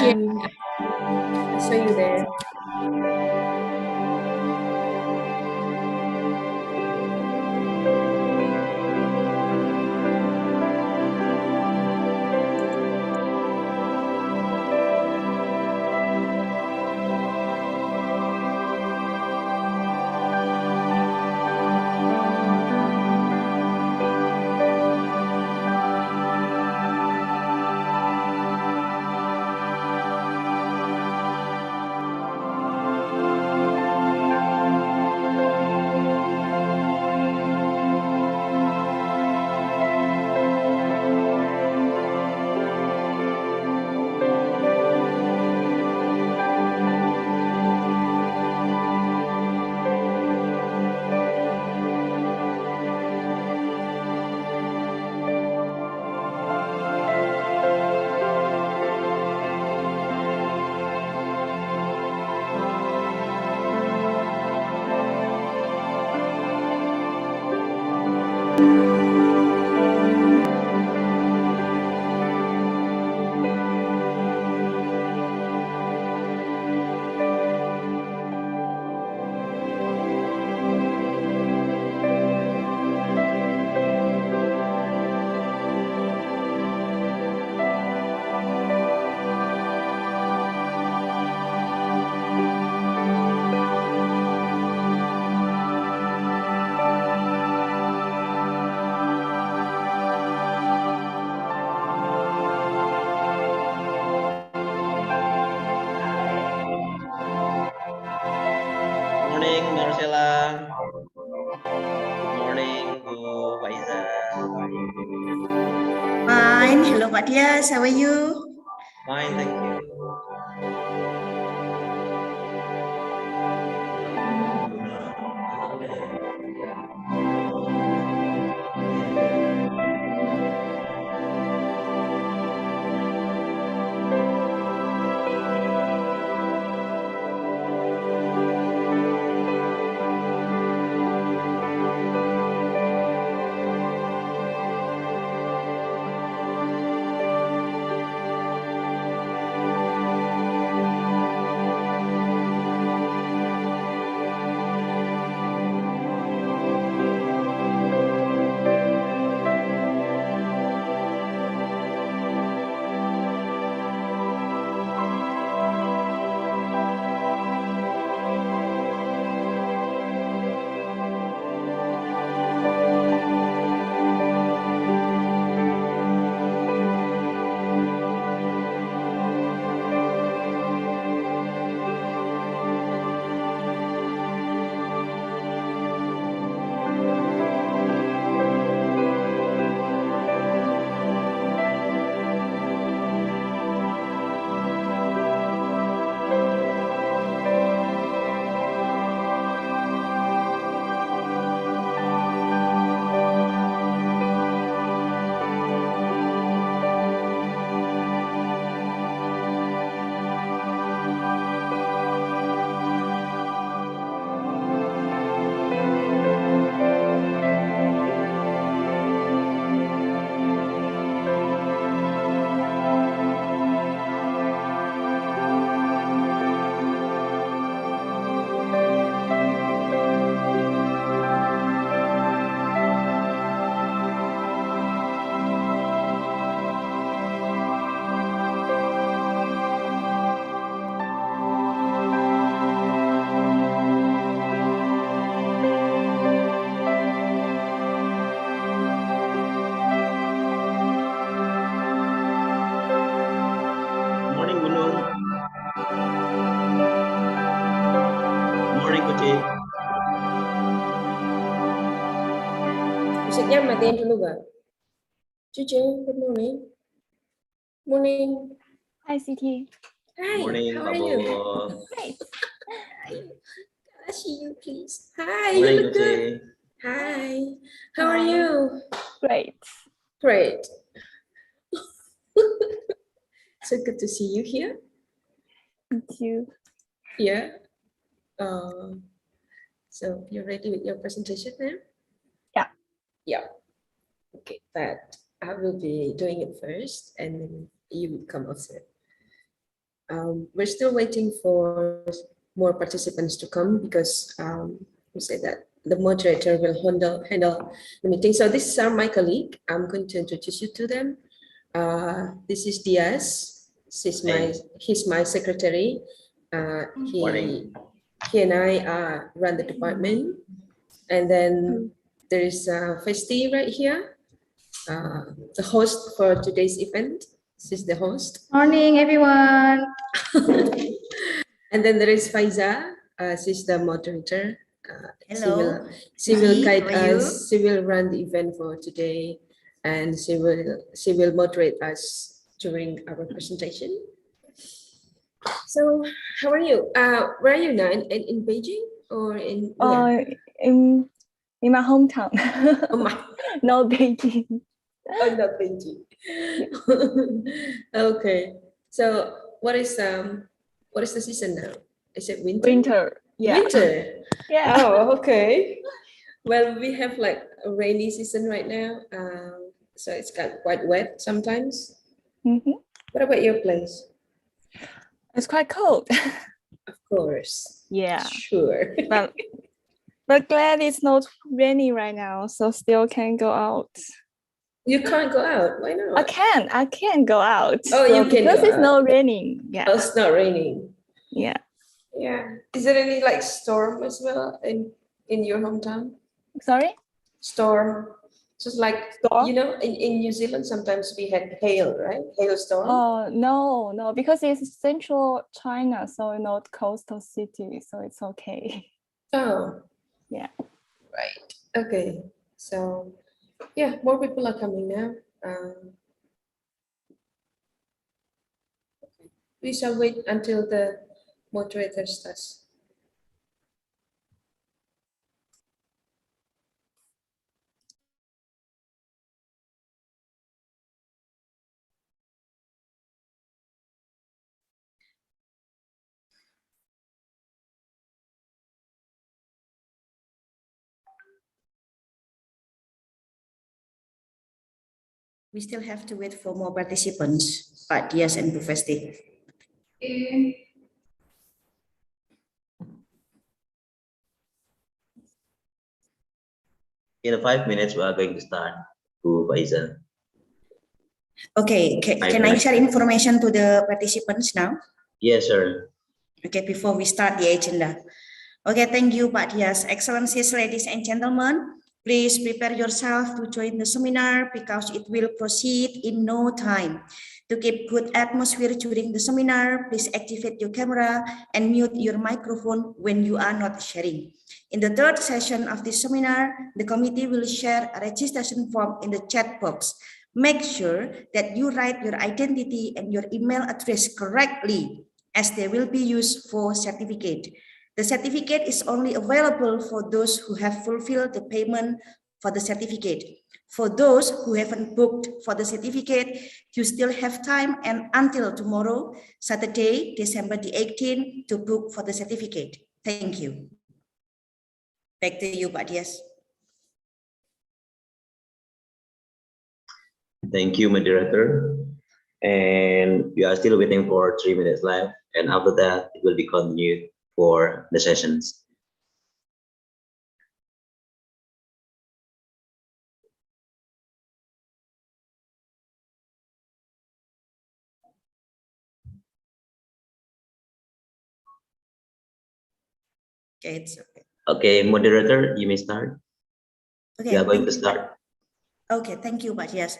here. Hi. I saw you there. Morning, Marcella. Good morning, Bu Faiza. Fine. Hello, Matthias. How are you? Fine, thank you. Good morning, Gunung. Good morning, Kuci. Musiknya matiin dulu, Bang. Cucu, good morning. Morning. Hi, CT. Hi, Good morning, how Pak are you? Bowo. Hi. Can I see you, please? Hi, Good you morning, look good. Kuci. Hi, how are you? Great. Great. So good to see you here. Thank you. Yeah. So you're ready with your presentation now? Yeah. Yeah. Okay, but I will be doing it first and then you will come after. We're still waiting for more participants to come because we said that the moderator will handle the meeting. So this is my colleague. I'm going to introduce you to them. This is Diaz. He's my secretary. Morning. He and I run the department. And then there is Festi right here, the host for today's event. This is the host. Morning, everyone. And then there is Faiza. She's the moderator. Hello. She will Hi, guide how are you? us. She will run the event for today, and she will moderate us during our presentation. So, how are you? Where are you now? In Beijing or in where? In my hometown. Oh my. No Beijing. Oh, not Beijing. Okay. So what is the season now? Is it winter? Winter. Yeah. Winter. Yeah. Oh, okay. Well, we have like a rainy season right now. So it's got quite wet sometimes. Mhm. What about your place? It's quite cold. Of course. Yeah. Sure. But glad it's not raining right now, so still can go out. You can't go out. Why not? I can go out. Oh, you can because go it's out. not raining. Yeah. Oh, it's not raining. Yeah. Yeah. Is there any like storm as well in your hometown? Sorry? Storm. Just like, Storm? you know, in New Zealand, sometimes we had hail, right? Hailstorm. Oh, no, because it's central China, so not coastal city, so it's okay. Oh. Yeah. Right. Okay. So, yeah, more people are coming now. We shall wait until the moderator starts. We still have to wait for more participants, Pak Dias and Bu Festi. In 5 minutes, we are going to start to Faisal. Okay, can I share information to the participants now? Yes, sir. Okay, before we start the agenda. Okay, thank you, Pak Dias. Excellencies, ladies and gentlemen, please prepare yourself to join the seminar because it will proceed in no time. To keep good atmosphere during the seminar, please activate your camera and mute your microphone when you are not sharing. In the third session of this seminar, the committee will share a registration form in the chat box. Make sure that you write your identity and your email address correctly, as they will be used for certificate. The certificate is only available for those who have fulfilled the payment for the certificate. For those who haven't booked for the certificate, you still have time and until tomorrow, Saturday, December the 18th, to book for the certificate. Thank you. Back to you, Pak Dias. Thank you, moderator. And we are still waiting for 3 minutes left. And after that, it will be continued for the sessions. Okay, it's okay. Okay, moderator, you may start. Okay, We are going to start. Okay, thank you, Pak Dias.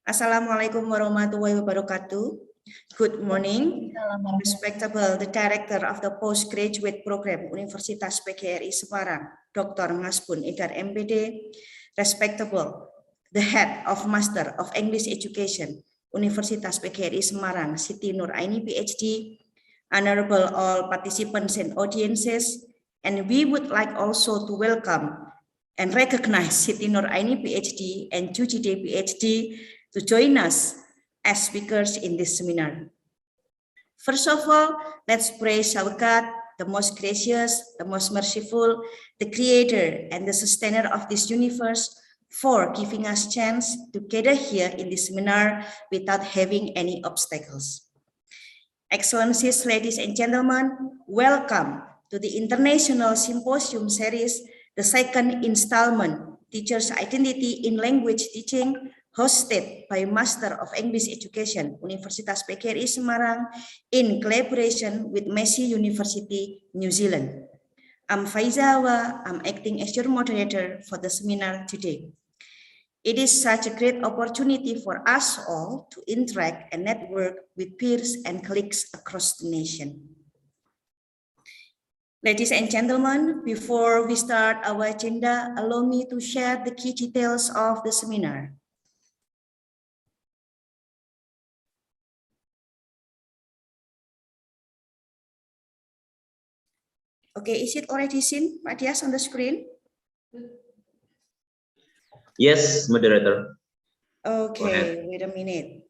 Assalamualaikum warahmatullahi wabarakatuh. Good morning, respectable the Director of the Postgraduate Program Universitas PGRI Semarang, Dr. Maspun Idar MPD, respectable the Head of Master of English Education, Universitas PGRI Semarang, Siti Nur Aini PhD, honorable all participants and audiences, and we would like also to welcome and recognize Siti Nur Aini PhD and Jujide PhD to join us as speakers in this seminar. First of all, let's praise our God, the most gracious, the most merciful, the creator and the sustainer of this universe, for giving us chance to gather here in this seminar without having any obstacles. Excellencies, ladies and gentlemen, welcome to the International Symposium Series, the second installment, Teacher's Identity in Language Teaching, hosted by Master of English Education, Universitas PGRI Semarang, in collaboration with Massey University, New Zealand. I'm Faiza Awa, I'm acting as your moderator for the seminar today. It is such a great opportunity for us all to interact and network with peers and colleagues across the nation. Ladies and gentlemen, before we start our agenda, allow me to share the key details of the seminar. Okay, is it already seen, Pak Dias, on the screen? Yes, moderator. Okay, wait a minute.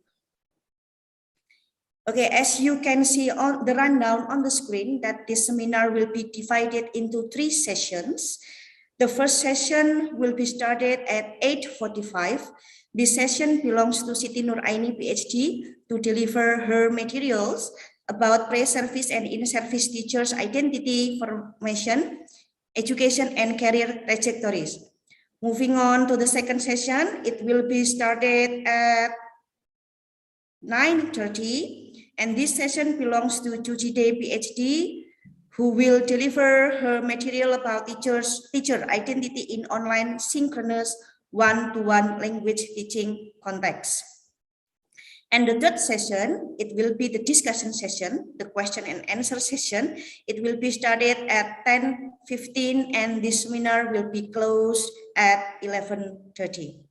Okay, as you can see on the rundown on the screen, that this seminar will be divided into 3 sessions. The first session will be started at 8:45. This session belongs to Siti Nuraini, PhD, to deliver her materials about pre-service and in-service teachers' identity formation, education, and career trajectories. Moving on to the second session, it will be started at 9:30, and this session belongs to Jujide, PhD, who will deliver her material about teacher identity in online synchronous one-to-one language teaching context. And the third session, it will be the discussion session, the question and answer session. It will be started at 10:15, and this seminar will be closed at 11:30.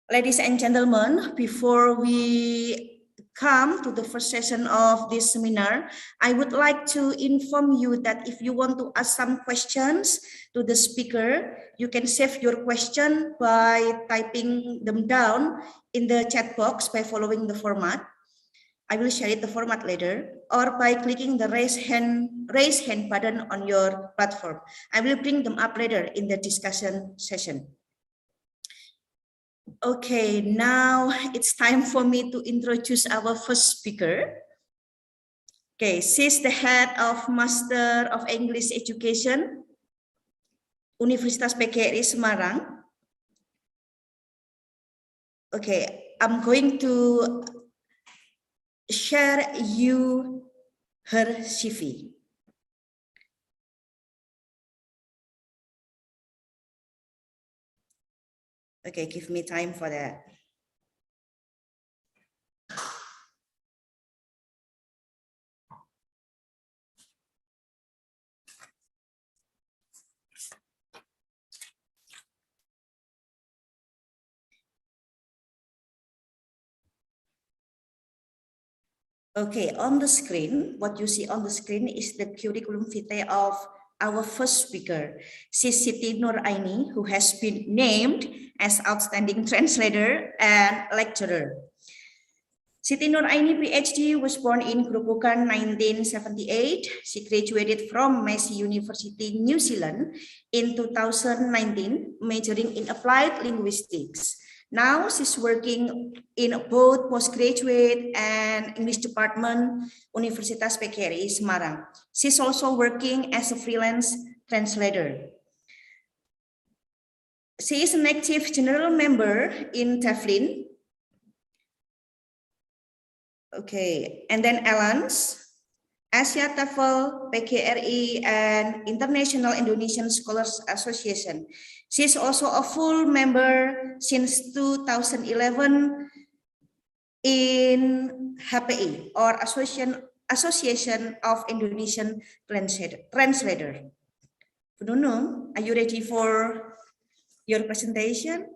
Ladies and gentlemen, before we come to the first session of this seminar, I would like to inform you that if you want to ask some questions to the speaker, you can save your question by typing them down in the chat box by following the format. I will share the format later, or by clicking the raise hand button on your platform. I will bring them up later in the discussion session. Okay, now it's time for me to introduce our first speaker. Okay, she's the head of Master of English Education, Universitas PGRI Semarang. Okay, I'm going to share you her CV. Okay, give me time for that. Okay, on the screen, what you see on the screen is the curriculum vitae of our first speaker. She's Siti Nuraini, who has been named as Outstanding Translator and Lecturer. Siti Nuraini, PhD, was born in Grobogan, 1978. She graduated from Massey University, New Zealand in 2019, majoring in Applied Linguistics. Now she's working in both postgraduate and English department, Universitas PGRI Semarang. She's also working as a freelance translator. She is an active general member in TEFLIN. Okay, and then Alliance, Asia TEFL, PGRI, and International Indonesian Scholars Association. She is also a full member since 2011 in HPI, or Association of Indonesian Translator. Nunung, are you ready for your presentation?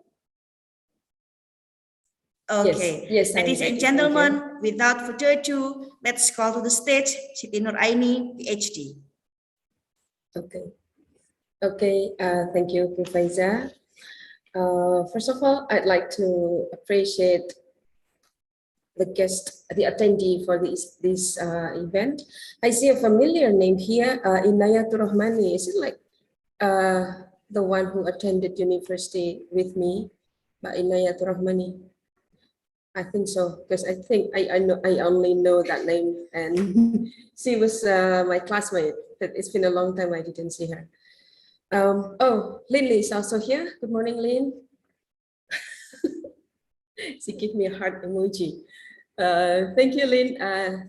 Okay, yes, ladies and gentlemen, without further ado, let's call to the stage Siti Nuraini, PhD. Okay, thank you, Professor. First of all, I'd like to appreciate the guest, the attendee for this event. I see a familiar name here, Inayatur Rahmani. Is it like the one who attended university with me Mbak Inayatul Rahmani. I think so, because I think I only know that name, and she was my classmate, but it's been a long time I didn't see her. Oh, Lin Lee is also here. Good morning, Lin. She gave me a heart emoji. Thank you, Lin.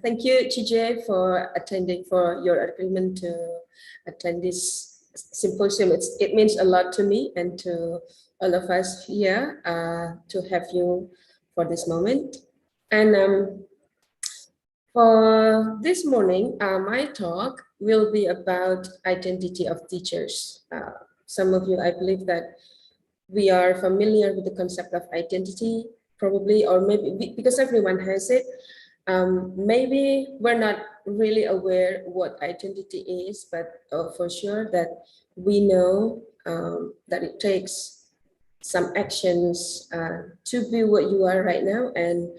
Thank you, TJ, for your agreement to attend this symposium. It means a lot to me and to all of us here to have you for this moment. And for this morning, my talk will be about identity of teachers. Some of you, I believe that we are familiar with the concept of identity, probably, or maybe because everyone has it. Maybe we're not really aware what identity is, but for sure that we know that it takes some actions to be what you are right now, and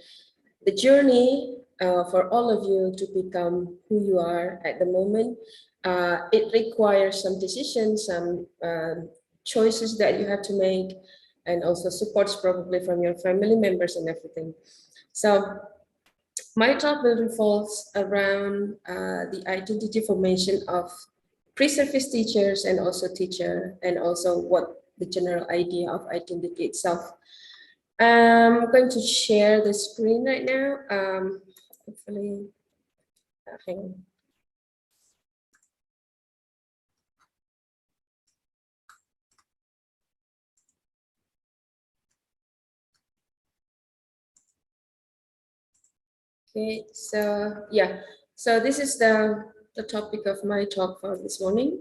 the journey for all of you to become who you are at the moment. It requires some decisions, some choices that you have to make, and also supports probably from your family members and everything. So my talk will revolve around the identity formation of pre-service teachers and also teacher, and also what the general idea of identity itself. I'm going to share the screen right now. Hopefully, hang on. Okay, so yeah, so this is the topic of my talk for this morning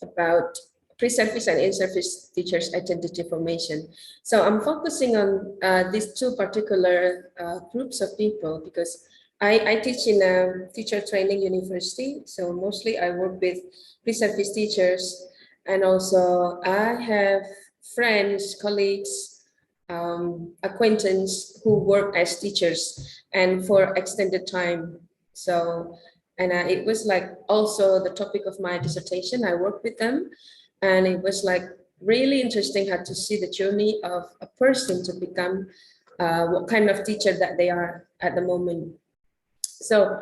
about pre-service and in-service teachers' identity formation. So I'm focusing on these two particular groups of people because I teach in a teacher training university. So mostly I work with pre-service teachers, and also I have friends, colleagues, acquaintance who work as teachers and for extended time. So, and it was like also the topic of my dissertation. I worked with them, and it was like really interesting how to see the journey of a person to become what kind of teacher that they are at the moment. So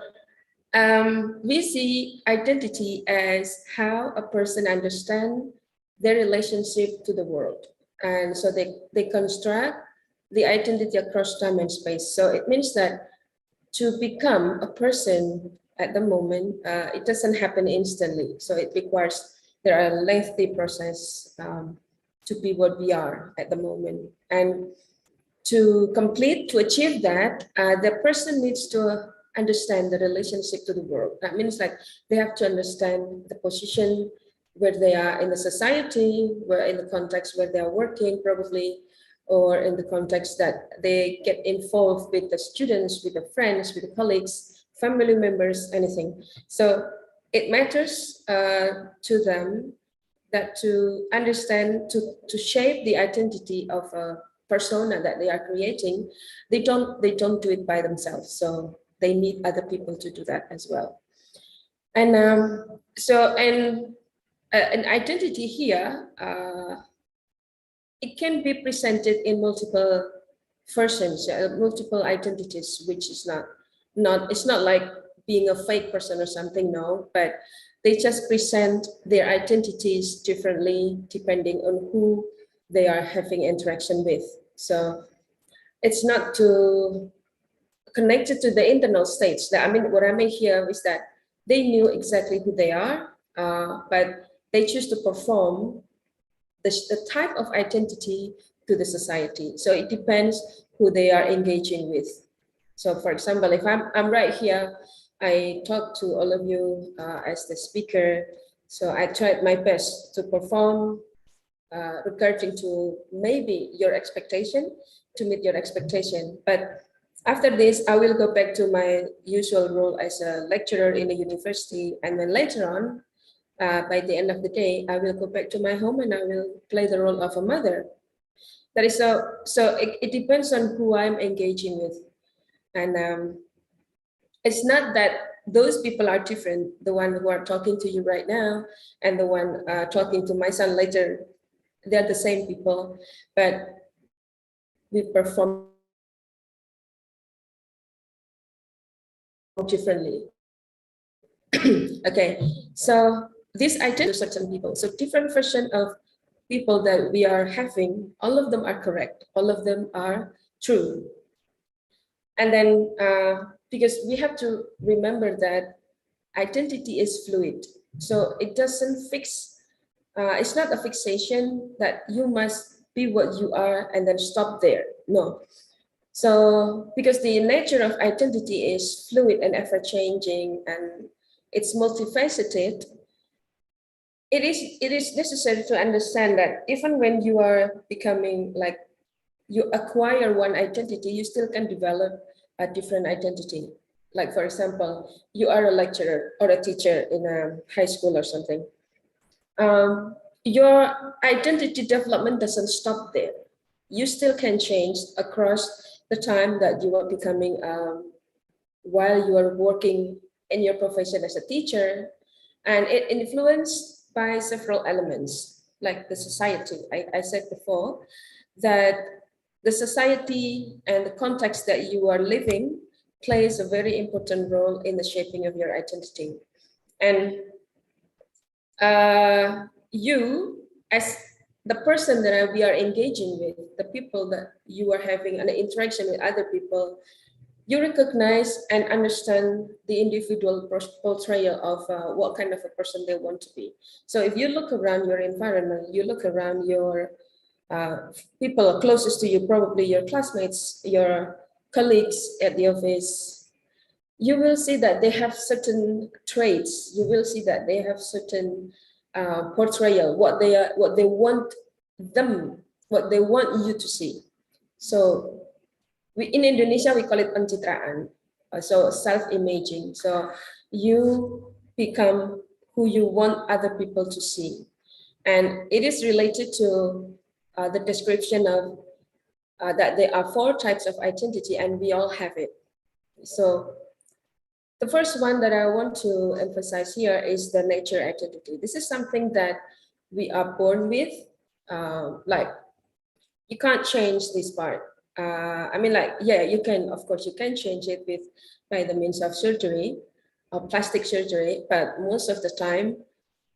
we see identity as how a person understands their relationship to the world. And so they construct the identity across time and space. So it means that to become a person at the moment, it doesn't happen instantly. So it requires, there are a lengthy process to be what we are at the moment. And to achieve that, the person needs to understand the relationship to the world. That means like they have to understand the position where they are in the society, where in the context where they are working probably, or in the context that they get involved with the students, with the friends, with the colleagues, family members, anything. So it matters to them that to understand, to shape the identity of a persona that they are creating, they don't do it by themselves. So they need other people to do that as well. And an identity here, it can be presented in multiple versions, multiple identities, which is it's not like being a fake person or something, no, but they just present their identities differently depending on who they are having interaction with. So it's not too connected to the internal states. I mean, what I mean here is that they knew exactly who they are, but they choose to perform the type of identity to the society. So it depends who they are engaging with. So for example, if I'm right here, I talk to all of you as the speaker. So I tried my best to perform regarding to maybe your expectation, to meet your expectation. But after this, I will go back to my usual role as a lecturer in a university. And then later on, by the end of the day, I will go back to my home and I will play the role of a mother. That is so it depends on who I'm engaging with. And it's not that those people are different, the one who are talking to you right now and the one talking to my son later, they're the same people. But we perform differently. Okay, so this identity to certain people. So different version of people that we are having, all of them are correct. All of them are true. And then because we have to remember that identity is fluid. So it doesn't fix, it's not a fixation that you must be what you are and then stop there. No. So because the nature of identity is fluid and ever changing and it's multifaceted, it is necessary to understand that even when you are becoming like you acquire one identity, you still can develop a different identity. Like for example, you are a lecturer or a teacher in a high school or something. Your identity development doesn't stop there. You still can change across the time that you are becoming while you are working in your profession as a teacher, and it influenced by several elements like the society. I said before that the society and the context that you are living plays a very important role in the shaping of your identity. And you, as the person that we are engaging with, the people that you are having an interaction with other people, you recognize and understand the individual portrayal of what kind of a person they want to be. So if you look around your environment, you look around your people closest to you, probably your classmates, your colleagues at the office, you will see that they have certain traits. You will see that they have certain portrayal, what they want you to see. So in Indonesia, we call it pencitraan, so self-imaging. So you become who you want other people to see. And it is related to the description of that there are 4 types of identity and we all have it. So the first one that I want to emphasize here is the nature identity. This is something that we are born with. Like you can't change this part. I mean, like, yeah, you can, of course, you can change it by the means of surgery or plastic surgery, but most of the time,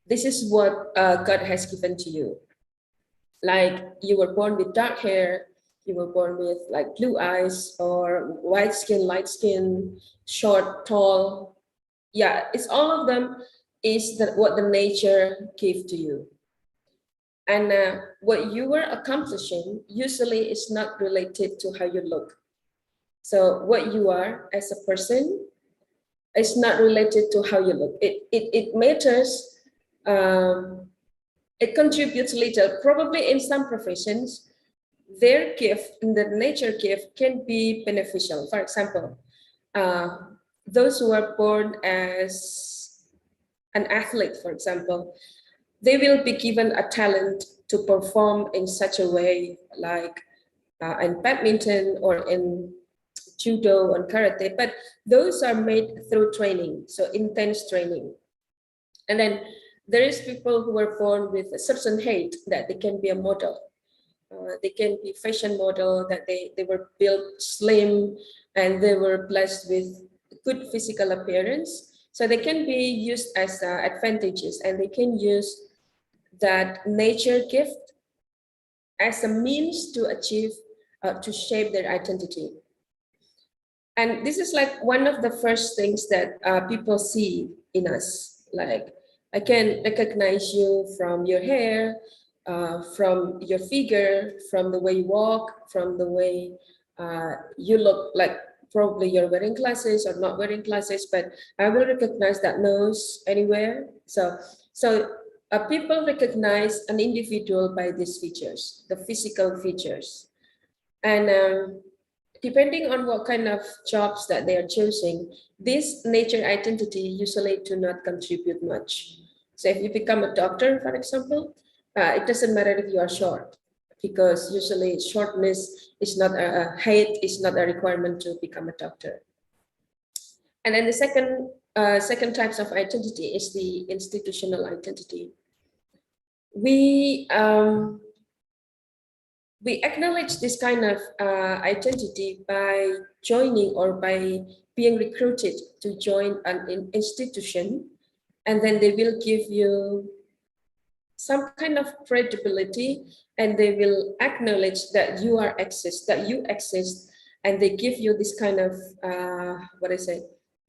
this is what God has given to you. Like you were born with dark hair, you were born with like blue eyes or white skin, light skin, short, tall. Yeah, it's all of them is what the nature gave to you. And what you were accomplishing usually is not related to how you look. So what you are as a person is not related to how you look. It matters, it contributes little. Probably in some professions, their gift, the nature gift can be beneficial. For example, those who are born as an athlete, for example, they will be given a talent to perform in such a way, like in badminton or in judo and karate, but those are made through training, so intense training. And then there is people who are born with a certain height that they can be a model. They can be fashion model, that they were built slim and they were blessed with good physical appearance. So they can be used as advantages, and they can use that nature gift as a means to achieve, to shape their identity. And this is like one of the first things that people see in us. Like, I can recognize you from your hair, from your figure, from the way you walk, from the way you look, like probably you're wearing glasses or not wearing glasses, but I will recognize that nose anywhere. So people recognize an individual by these features, the physical features. And depending on what kind of jobs that they are choosing, this nature identity usually do not contribute much. So if you become a doctor, for example, it doesn't matter if you are short, because usually shortness is not height is not a requirement to become a doctor. And then the second types of identity is the institutional identity. We we acknowledge this kind of identity by joining or by being recruited to join an institution, and then they will give you some kind of credibility, and they will acknowledge that you exist, and they give you this kind of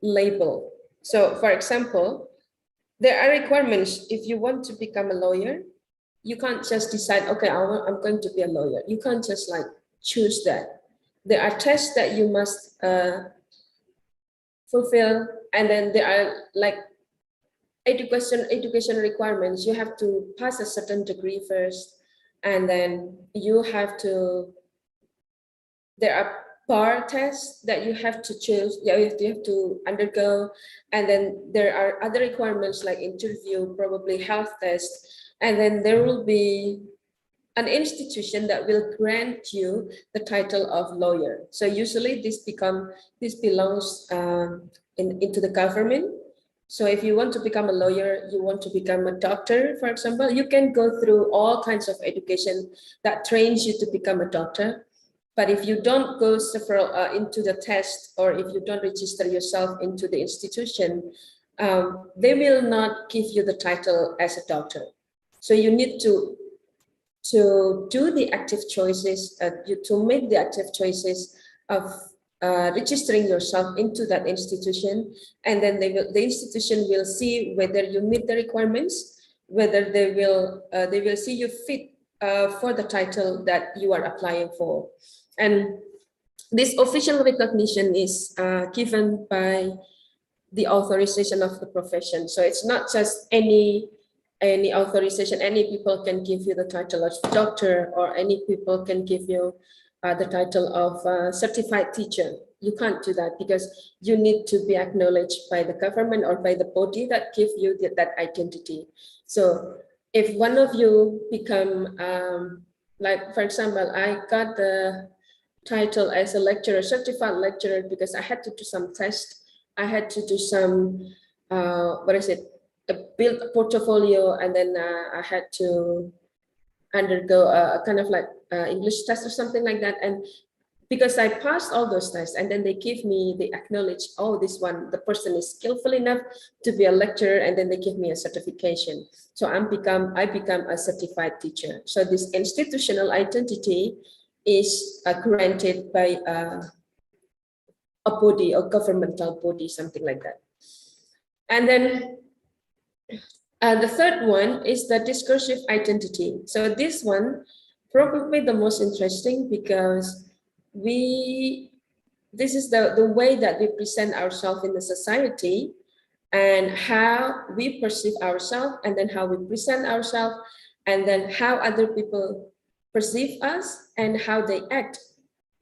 label. So, for example, there are requirements. If you want to become a lawyer, you can't just decide, okay, I'm going to be a lawyer. You can't just like choose that. There are tests that you must fulfill, and then there are like education requirements. You have to pass a certain degree first, and then you have to, there are bar tests that you have to choose, you have to undergo, and then there are other requirements like interview, probably health test, and then there will be an institution that will grant you the title of lawyer. So usually this belongs into the government. So if you want to become a lawyer, you want to become a doctor, for example, you can go through all kinds of education that trains you to become a doctor. But if you don't go into the test, or if you don't register yourself into the institution, they will not give you the title as a doctor. So you need to do the active choices, to make the active choices of registering yourself into that institution, and then the institution will see whether you meet the requirements, whether they will see you fit for the title that you are applying for. And this official recognition is given by the authorization of the profession. So it's not just any authorization. Any people can give you the title of doctor, or any people can give you the title of certified teacher. You can't do that, because you need to be acknowledged by the government or by the body that give you that identity. So if one of you become, like for example, I got the title as a lecturer, certified lecturer, because I had to do some tests. I had to do some, build a portfolio, and then I had to undergo a kind of like English test or something like that. And because I passed all those tests, and then they acknowledge, oh, the person is skillful enough to be a lecturer, and then they give me a certification. So I become a certified teacher. So this institutional identity is granted by a body, a governmental body, something like that. And then the third one is the discursive identity. So this one, probably the most interesting, because this is the way that we present ourselves in the society, and how we perceive ourselves, and then how we present ourselves, and then how other people perceive us, and how they act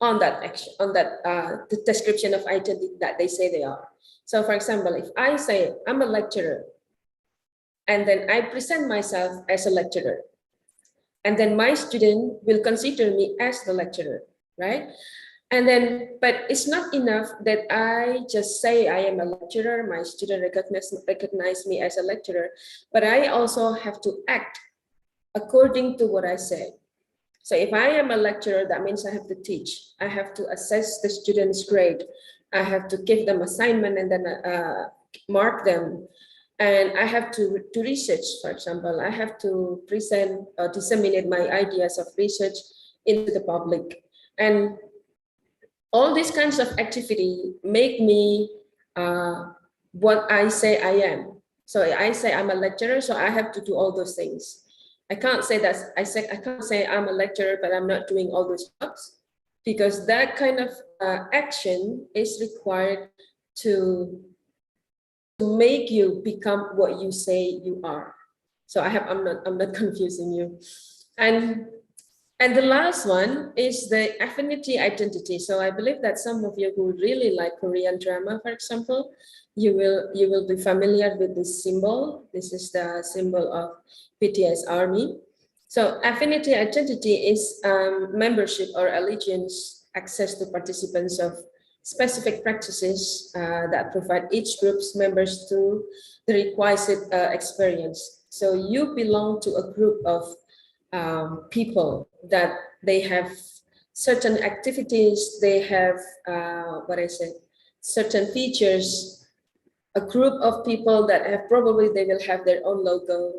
on that action, on that the description of identity that they say they are. So for example, if I say I'm a lecturer, and then I present myself as a lecturer, and then my student will consider me as the lecturer, right? And then, but it's not enough that I just say I am a lecturer, my student recognize me as a lecturer, but I also have to act according to what I say. So if I am a lecturer, that means I have to teach. I have to assess the students' grade. I have to give them assignment and then mark them. And I have to research, for example. I have to present or disseminate my ideas of research into the public. And all these kinds of activity make me what I say I am. So I say I'm a lecturer, so I have to do all those things. I can't say that I can't say I'm a lecturer, but I'm not doing all those jobs, because that kind of action is required to make you become what you say you are. So I'm not confusing you. And the last one is the affinity identity. So I believe that some of you who really like Korean drama, for example, you will be familiar with this symbol. This is the symbol of BTS Army. So affinity identity is membership or allegiance, access to participants of specific practices that provide each group's members to the requisite experience. So you belong to a group of people that they have certain activities, they have certain features, a group of people that have probably they will have their own logo,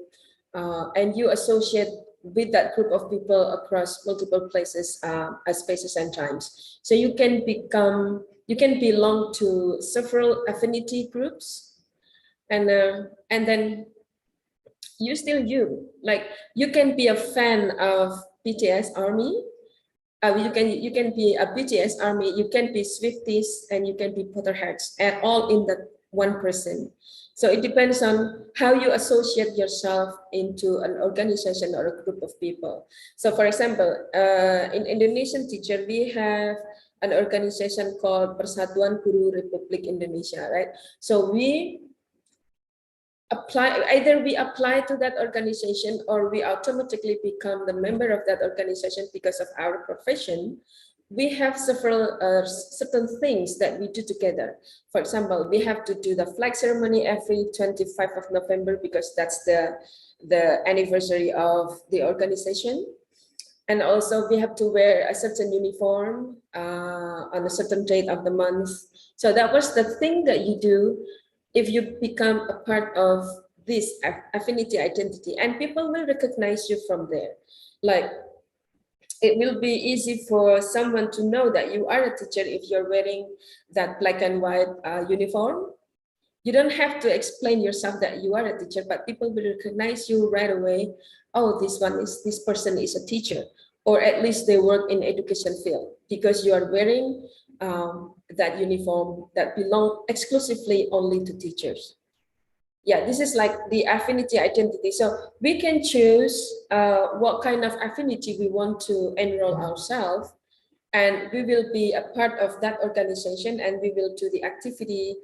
and you associate with that group of people across multiple places, spaces and times. So you can belong to several affinity groups, and then you still like you can be a fan of BTS Army. You can be a BTS Army, you can be Swifties, and you can be Potterheads, and all in that one person. So it depends on how you associate yourself into an organization or a group of people. So for example, in Indonesian teacher, we have an organization called Persatuan Guru Republik Indonesia, right? So we apply to that organization, or we automatically become the member of that organization because of our profession. We have several certain things that we do together. For example, we have to do the flag ceremony every 25th of November because that's the anniversary of the organization. And also we have to wear a certain uniform on a certain date of the month. So that was the thing that you do if you become a part of this affinity identity, and people will recognize you from there. Like, it will be easy for someone to know that you are a teacher if you're wearing that black and white uniform. You don't have to explain yourself that you are a teacher, but people will recognize you right away. Oh, this person is a teacher, or at least they work in education field, because you are wearing that uniform that belong exclusively only to teachers. Yeah, this is like the affinity identity. So we can choose what kind of affinity we want to enroll ourselves, and we will be a part of that organization, and we will do the activity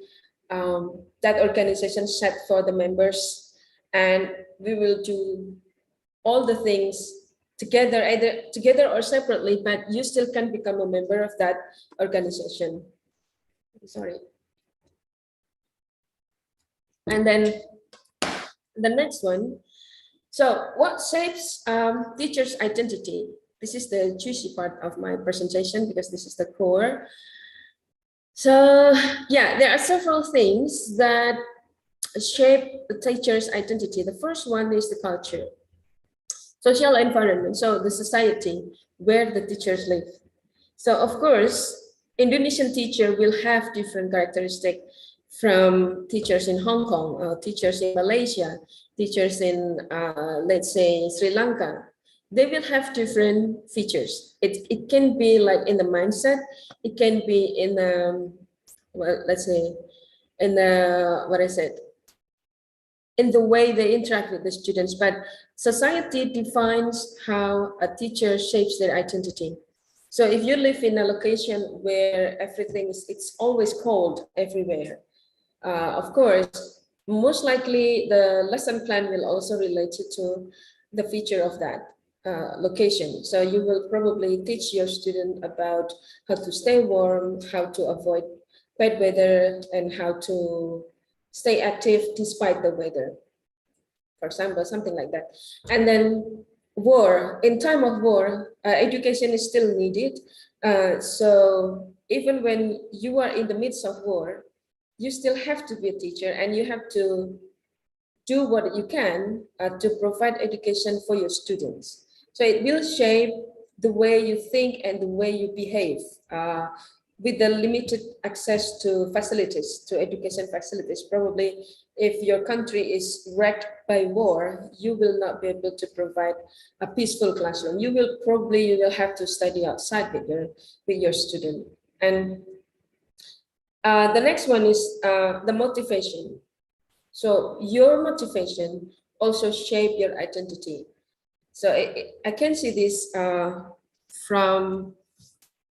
that organization set for the members, and we will do all the things together, either together or separately, but you still can become a member of that organization. Sorry. And then the next one. So what shapes teachers' identity? This is the juicy part of my presentation because this is the core. So yeah, there are several things that shape the teacher's identity. The first one is the culture. Social environment, so the society where the teachers live. So of course, Indonesian teacher will have different characteristics from teachers in Hong Kong, teachers in Malaysia, teachers in, let's say, Sri Lanka. They will have different features. It can be like in the mindset, it can be in, well, let's say, in the, what I said, in the way they interact with the students, but society defines how a teacher shapes their identity. So if you live in a location where everything is, it's always cold everywhere, of course, most likely the lesson plan will also relate to the feature of that location. So you will probably teach your student about how to stay warm, how to avoid bad weather, and how to stay active despite the weather, for example, something like that. And then war, in time of war, education is still needed. So even when you are in the midst of war, you still have to be a teacher, and you have to do what you can to provide education for your students. So it will shape the way you think and the way you behave. With the limited access to facilities, to education facilities, probably if your country is wrecked by war, you will not be able to provide a peaceful classroom. You will have to study outside with your student. And the next one is the motivation. So your motivation also shape your identity. So I can see this from,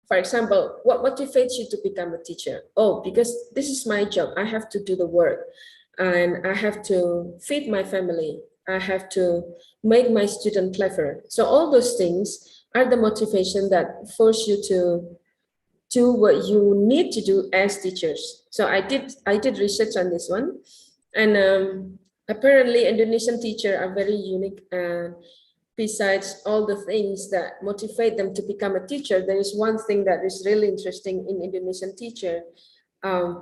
for example, what motivates you to become a teacher? Oh, because this is my job. I have to do the work, and I have to feed my family. I have to make my student clever. So all those things are the motivation that force you to do what you need to do as teachers. So I did research on this one, and apparently Indonesian teachers are very unique. besides all the things that motivate them to become a teacher, there is one thing that is really interesting in Indonesian teacher,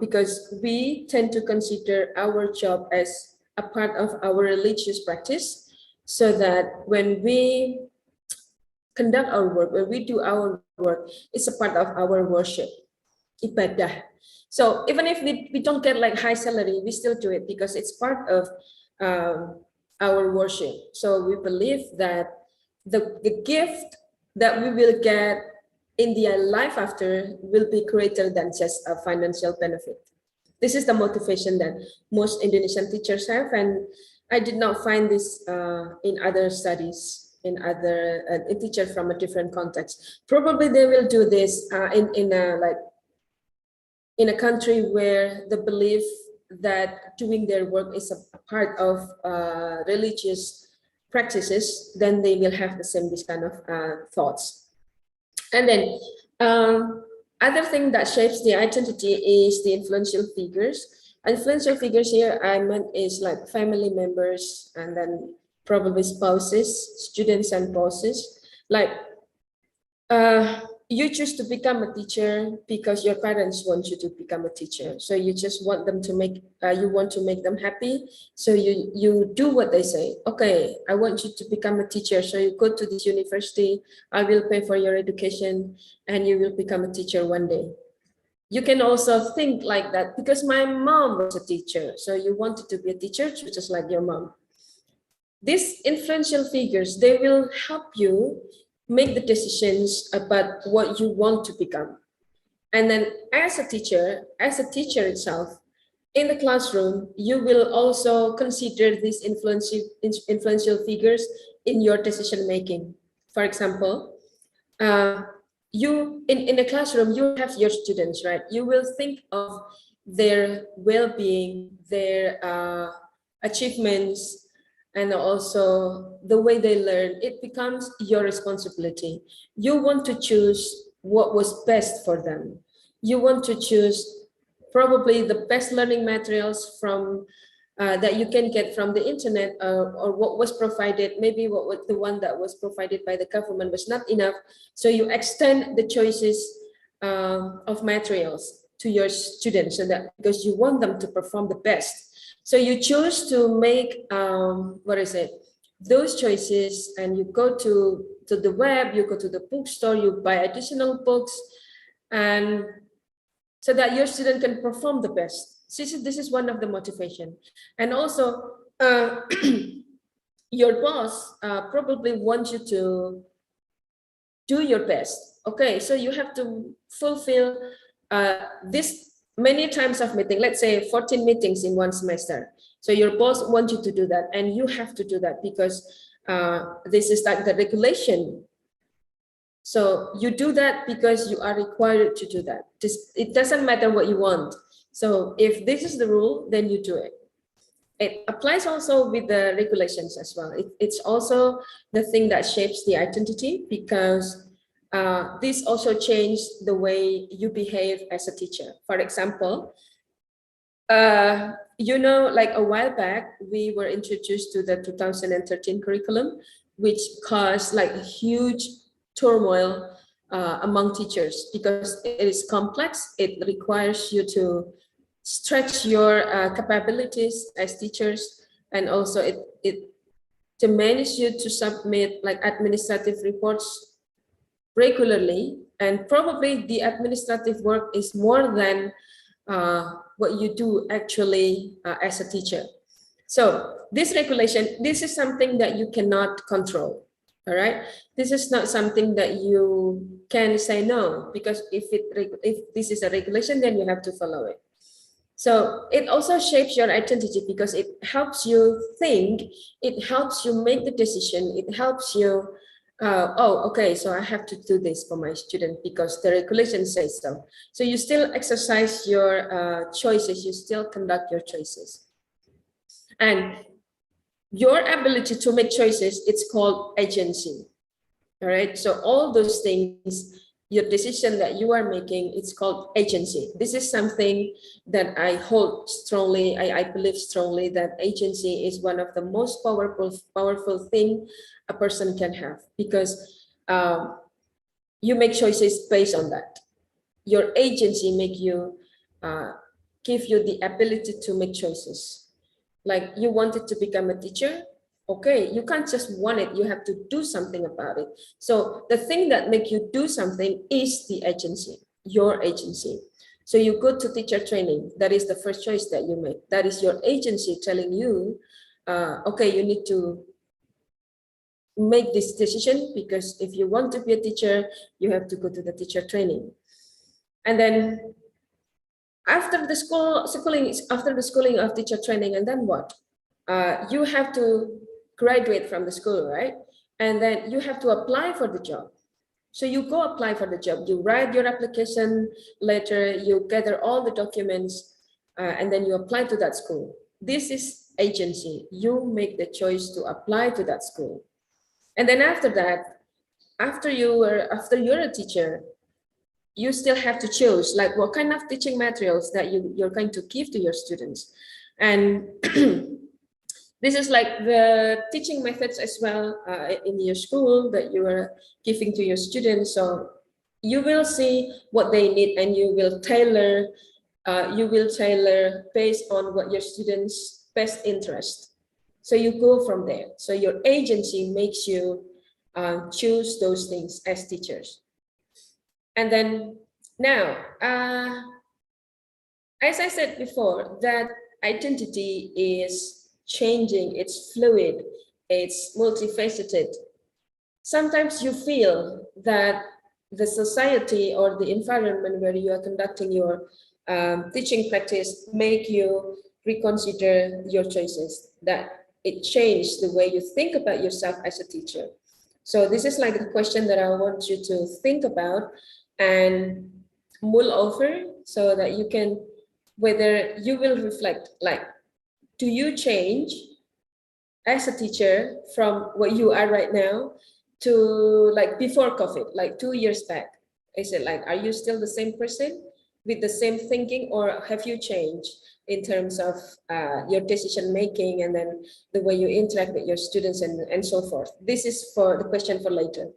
because we tend to consider our job as a part of our religious practice, so that when we conduct our work, when we do our work, it's a part of our worship, ibadah. So even if we don't get like high salary, we still do it because it's part of our worship. So we believe that the gift that we will get in the life after will be greater than just a financial benefit. This is the motivation that most Indonesian teachers have, and I did not find this in other studies, in other teacher from a different context. Probably they will do this in a country where the belief that doing their work is a part of religious practices, then they will have the same this kind of thoughts. And then other thing that shapes the identity is the influential figures. Influential figures here I meant is like family members, and then probably spouses, students and bosses. Like you choose to become a teacher because your parents want you to become a teacher. So you just want them to make, you want to make them happy. So you do what they say. Okay, I want you to become a teacher. So you go to this university, I will pay for your education, and you will become a teacher one day. You can also think like that because my mom was a teacher. So you wanted to be a teacher just like your mom. These influential figures, they will help you make the decisions about what you want to become. And then as a teacher itself, in the classroom, you will also consider these influential figures in your decision making. For example, you in the classroom, you have your students, right? You will think of their well-being, their achievements, and also the way they learn. It becomes your responsibility. You want to choose what was best for them. You want to choose probably the best learning materials from that you can get from the internet, or what was provided. Maybe what was the one that was provided by the government was not enough. So you extend the choices of materials to your students, so that because you want them to perform the best. So you choose to make, those choices, and you go to the web, you go to the bookstore, you buy additional books, and so that your student can perform the best. This is one of the motivation. And also, your boss probably wants you to do your best. Okay, so you have to fulfill this many times of meeting, let's say 14 meetings in one semester. So your boss wants you to do that, and you have to do that because this is like the regulation. So you do that because you are required to do that. It doesn't matter what you want. So if this is the rule, then you do it. It applies also with the regulations as well. It's also the thing that shapes the identity, because this also changed the way you behave as a teacher. For example, like a while back, we were introduced to the 2013 curriculum, which caused like a huge turmoil among teachers because it is complex. It requires you to stretch your capabilities as teachers, and also it demands you to submit like administrative reports regularly, and probably the administrative work is more than what you do actually as a teacher. So this regulation, this is something that you cannot control. All right, this is not something that you can say no, because if this is a regulation, then you have to follow it. So it also shapes your identity because it helps you think, it helps you make the decision, it helps you, okay, so I have to do this for my student because the regulation says so. So you still exercise your choices, you still conduct your choices. And your ability to make choices, it's called agency. All right, so all those things your decision that you are making, it's called agency. This is something that I hold strongly. I believe strongly that agency is one of the most powerful thing a person can have, because you make choices based on that. Your agency make you give you the ability to make choices. Like you wanted to become a teacher, okay, you can't just want it, you have to do something about it. So the thing that make you do something is the agency, your agency. So you go to teacher training, that is the first choice that you make. That is your agency telling you, okay, you need to make this decision, because if you want to be a teacher, you have to go to the teacher training. And then after the schooling of teacher training, and then what? You have to graduate from the school, right? And then you have to apply for the job. So you go apply for the job, you write your application letter, you gather all the documents, and then you apply to that school. This is agency. You make the choice to apply to that school. And then after that, after you're a teacher, you still have to choose like what kind of teaching materials that you're going to give to your students. And this is like the teaching methods as well in your school that you are giving to your students. So you will see what they need, and you will tailor based on what your students' best interest. So you go from there. So your agency makes you choose those things as teachers. And then now, as I said before, that identity is changing, it's fluid, it's multifaceted. Sometimes you feel that the society or the environment where you are conducting your teaching practice make you reconsider your choices, that it changed the way you think about yourself as a teacher. So this is like the question that I want you to think about and mull over, so that you can, whether you will reflect, like, do you change as a teacher from what you are right now to like before COVID, like 2 years back? Is it like, are you still the same person with the same thinking, or have you changed in terms of your decision making, and then the way you interact with your students and so forth? This is for the question for later.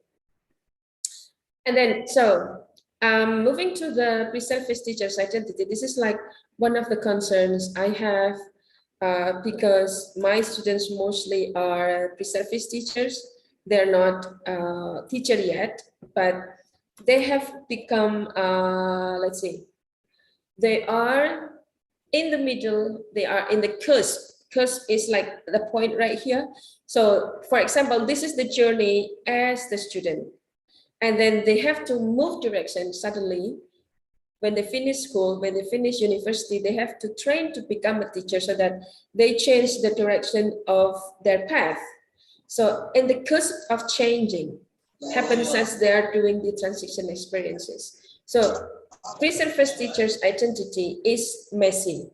And then, so moving to the pre-service teacher's identity, this is like one of the concerns I have, because my students mostly are pre-service teachers. They're not teacher yet, but they have become, let's see, they are in the middle, they are in the cusp. Cusp is like the point right here. So for example, this is the journey as the student. And then they have to move direction suddenly. When they finish school, when they finish university, they have to train to become a teacher, so that they change the direction of their path. So in the cusp of changing happens as they are doing the transition experiences. So pre-service teachers' identity is messy,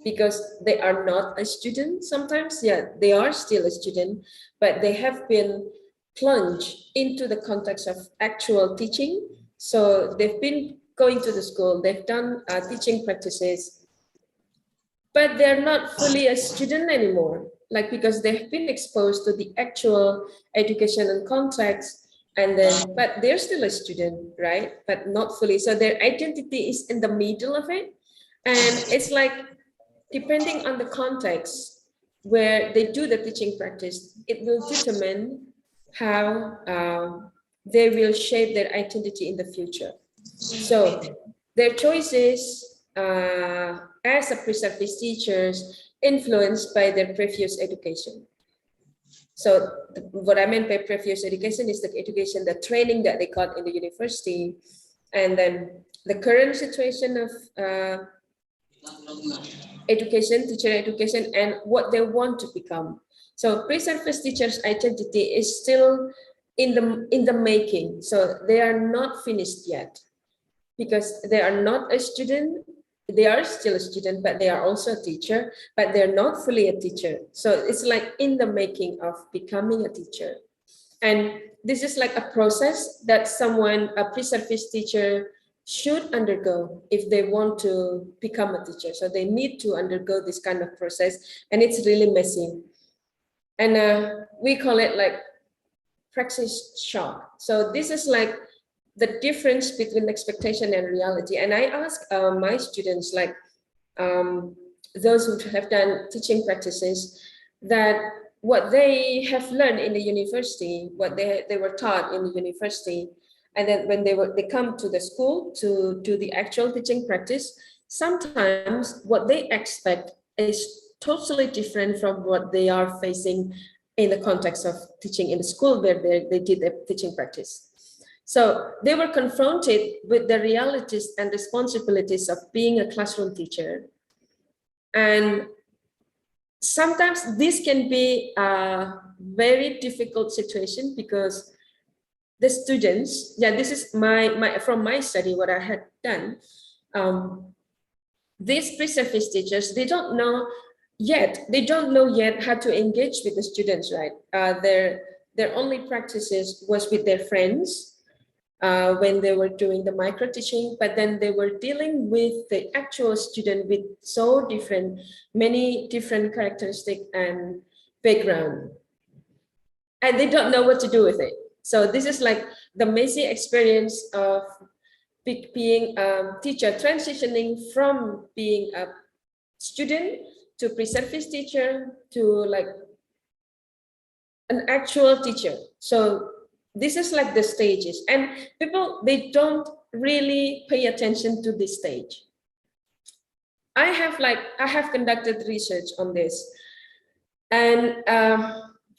because they are not a student sometimes. Yeah, they are still a student, but they have been plunged into the context of actual teaching. So they've been going to the school, they've done teaching practices, but they're not fully a student anymore, like, because they've been exposed to the actual education and context, and then, but they're still a student, right? But not fully. So their identity is in the middle of it. And it's like, depending on the context where they do the teaching practice, it will determine how they will shape their identity in the future. So their choices as a pre-service teachers influenced by their previous education. So what I meant by previous education is the education, the training that they got in the university, and then the current situation of education, teacher education, and what they want to become. So pre-service teachers' identity is still in the making. So they are not finished yet, because they are not a student. They are still a student, but they are also a teacher, but they're not fully a teacher. So it's like in the making of becoming a teacher. And this is like a process that a pre-service teacher should undergo if they want to become a teacher. So they need to undergo this kind of process, and it's really messy. And we call it like praxis shock. So this is like the difference between expectation and reality. And I ask my students, like those who have done teaching practices, that what they have learned in the university, what they were taught in the university, and then when they come to the school to do the actual teaching practice, sometimes what they expect is totally different from what they are facing in the context of teaching in the school where they did their teaching practice. So they were confronted with the realities and responsibilities of being a classroom teacher. And sometimes this can be a very difficult situation because the students, this is from my study, what I had done. These pre-service teachers, they don't know yet how to engage with the students, right? Their only practices was with their friends when they were doing the micro teaching, but then they were dealing with the actual student with many different characteristics and background, and they don't know what to do with it. So this is like the messy experience of being a teacher, transitioning from being a student to pre-service teacher to like an actual teacher. So this is like the stages, and people, they don't really pay attention to this stage. I have conducted research on this, and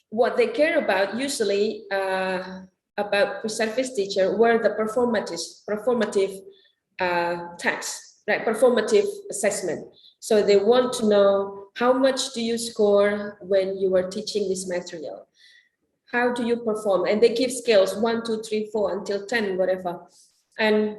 what they care about usually about pre-service teacher were the performative tasks, right? Performative assessment. So they want to know, how much do you score when you are teaching this material? How do you perform? And they give scales 1, 2, 3, 4 until 10, whatever. And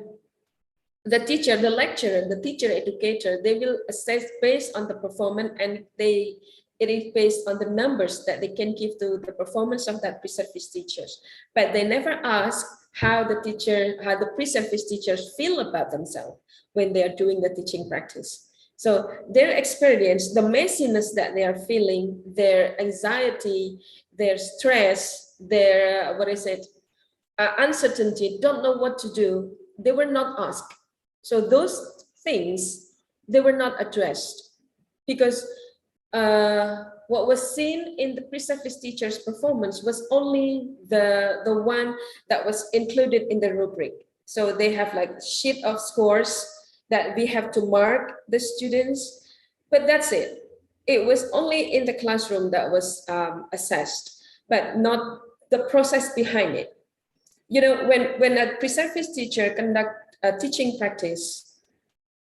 the teacher, the lecturer, the teacher educator, they will assess based on the performance, and it is based on the numbers that they can give to the performance of that pre-service teachers. But they never ask how the pre-service teachers feel about themselves when they are doing the teaching practice. So their experience, the messiness that they are feeling, their anxiety, their stress, their, uncertainty, don't know what to do, they were not asked. So those things, they were not addressed, because what was seen in the pre-service teacher's performance was only the one that was included in the rubric. So they have like a sheet of scores that we have to mark the students, but that's it. It was only in the classroom that was assessed, but not the process behind it. You know, when a pre-service teacher conduct a teaching practice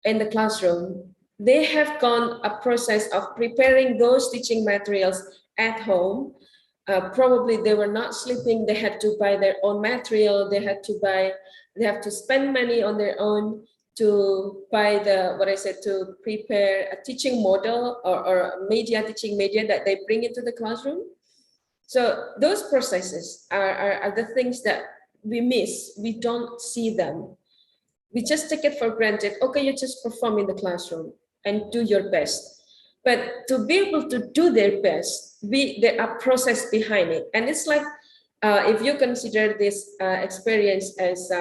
in the classroom, they have gone a process of preparing those teaching materials at home. Probably they were not sleeping. They had to buy their own material. They have to spend money on their own to buy to prepare a teaching model or teaching media that they bring into the classroom. So those processes are the things that we miss. We don't see them. We just take it for granted. Okay, you just perform in the classroom and do your best. But to be able to do their best, there are process behind it. And it's like, if you consider this experience as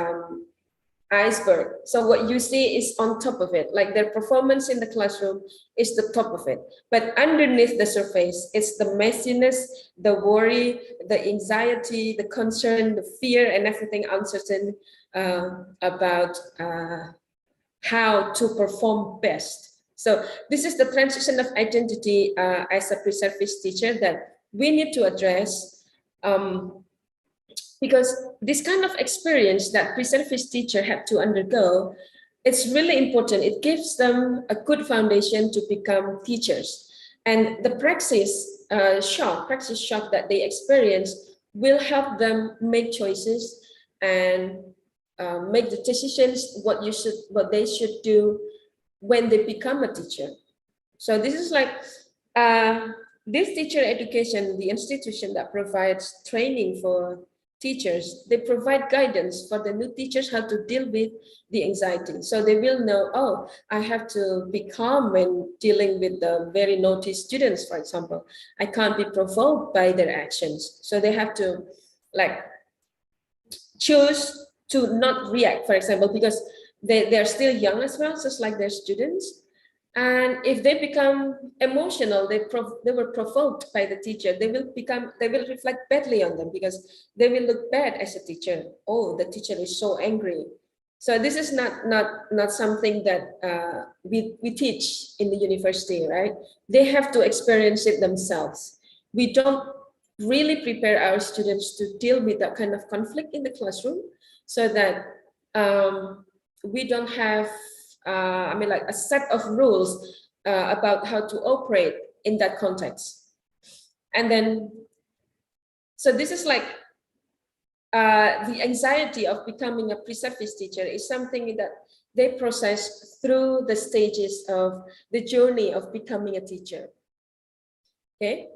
iceberg. So what you see is on top of it, like their performance in the classroom is the top of it. But underneath the surface, it's the messiness, the worry, the anxiety, the concern, the fear, and everything uncertain about how to perform best. So this is the transition of identity as a pre-service teacher that we need to address, because this kind of experience that pre-service teacher had to undergo, it's really important. It gives them a good foundation to become teachers. And the praxis shock that they experience will help them make choices and make the decisions what they should do when they become a teacher. So this is like this teacher education, the institution that provides training for teachers, they provide guidance for the new teachers how to deal with the anxiety. So they will know, oh, I have to be calm when dealing with the very naughty students, for example. I can't be provoked by their actions. So they have to like choose to not react, for example, because they're still young as well, just like their students. And if they become emotional, they were provoked by the teacher, they will reflect badly on them because they will look bad as a teacher. Oh, the teacher is so angry. So this is not something that we teach in the university, right? They have to experience it themselves. We don't really prepare our students to deal with that kind of conflict in the classroom, so that we don't have like a set of rules about how to operate in that context. And then, so this is like the anxiety of becoming a pre-service teacher is something that they process through the stages of the journey of becoming a teacher. Okay,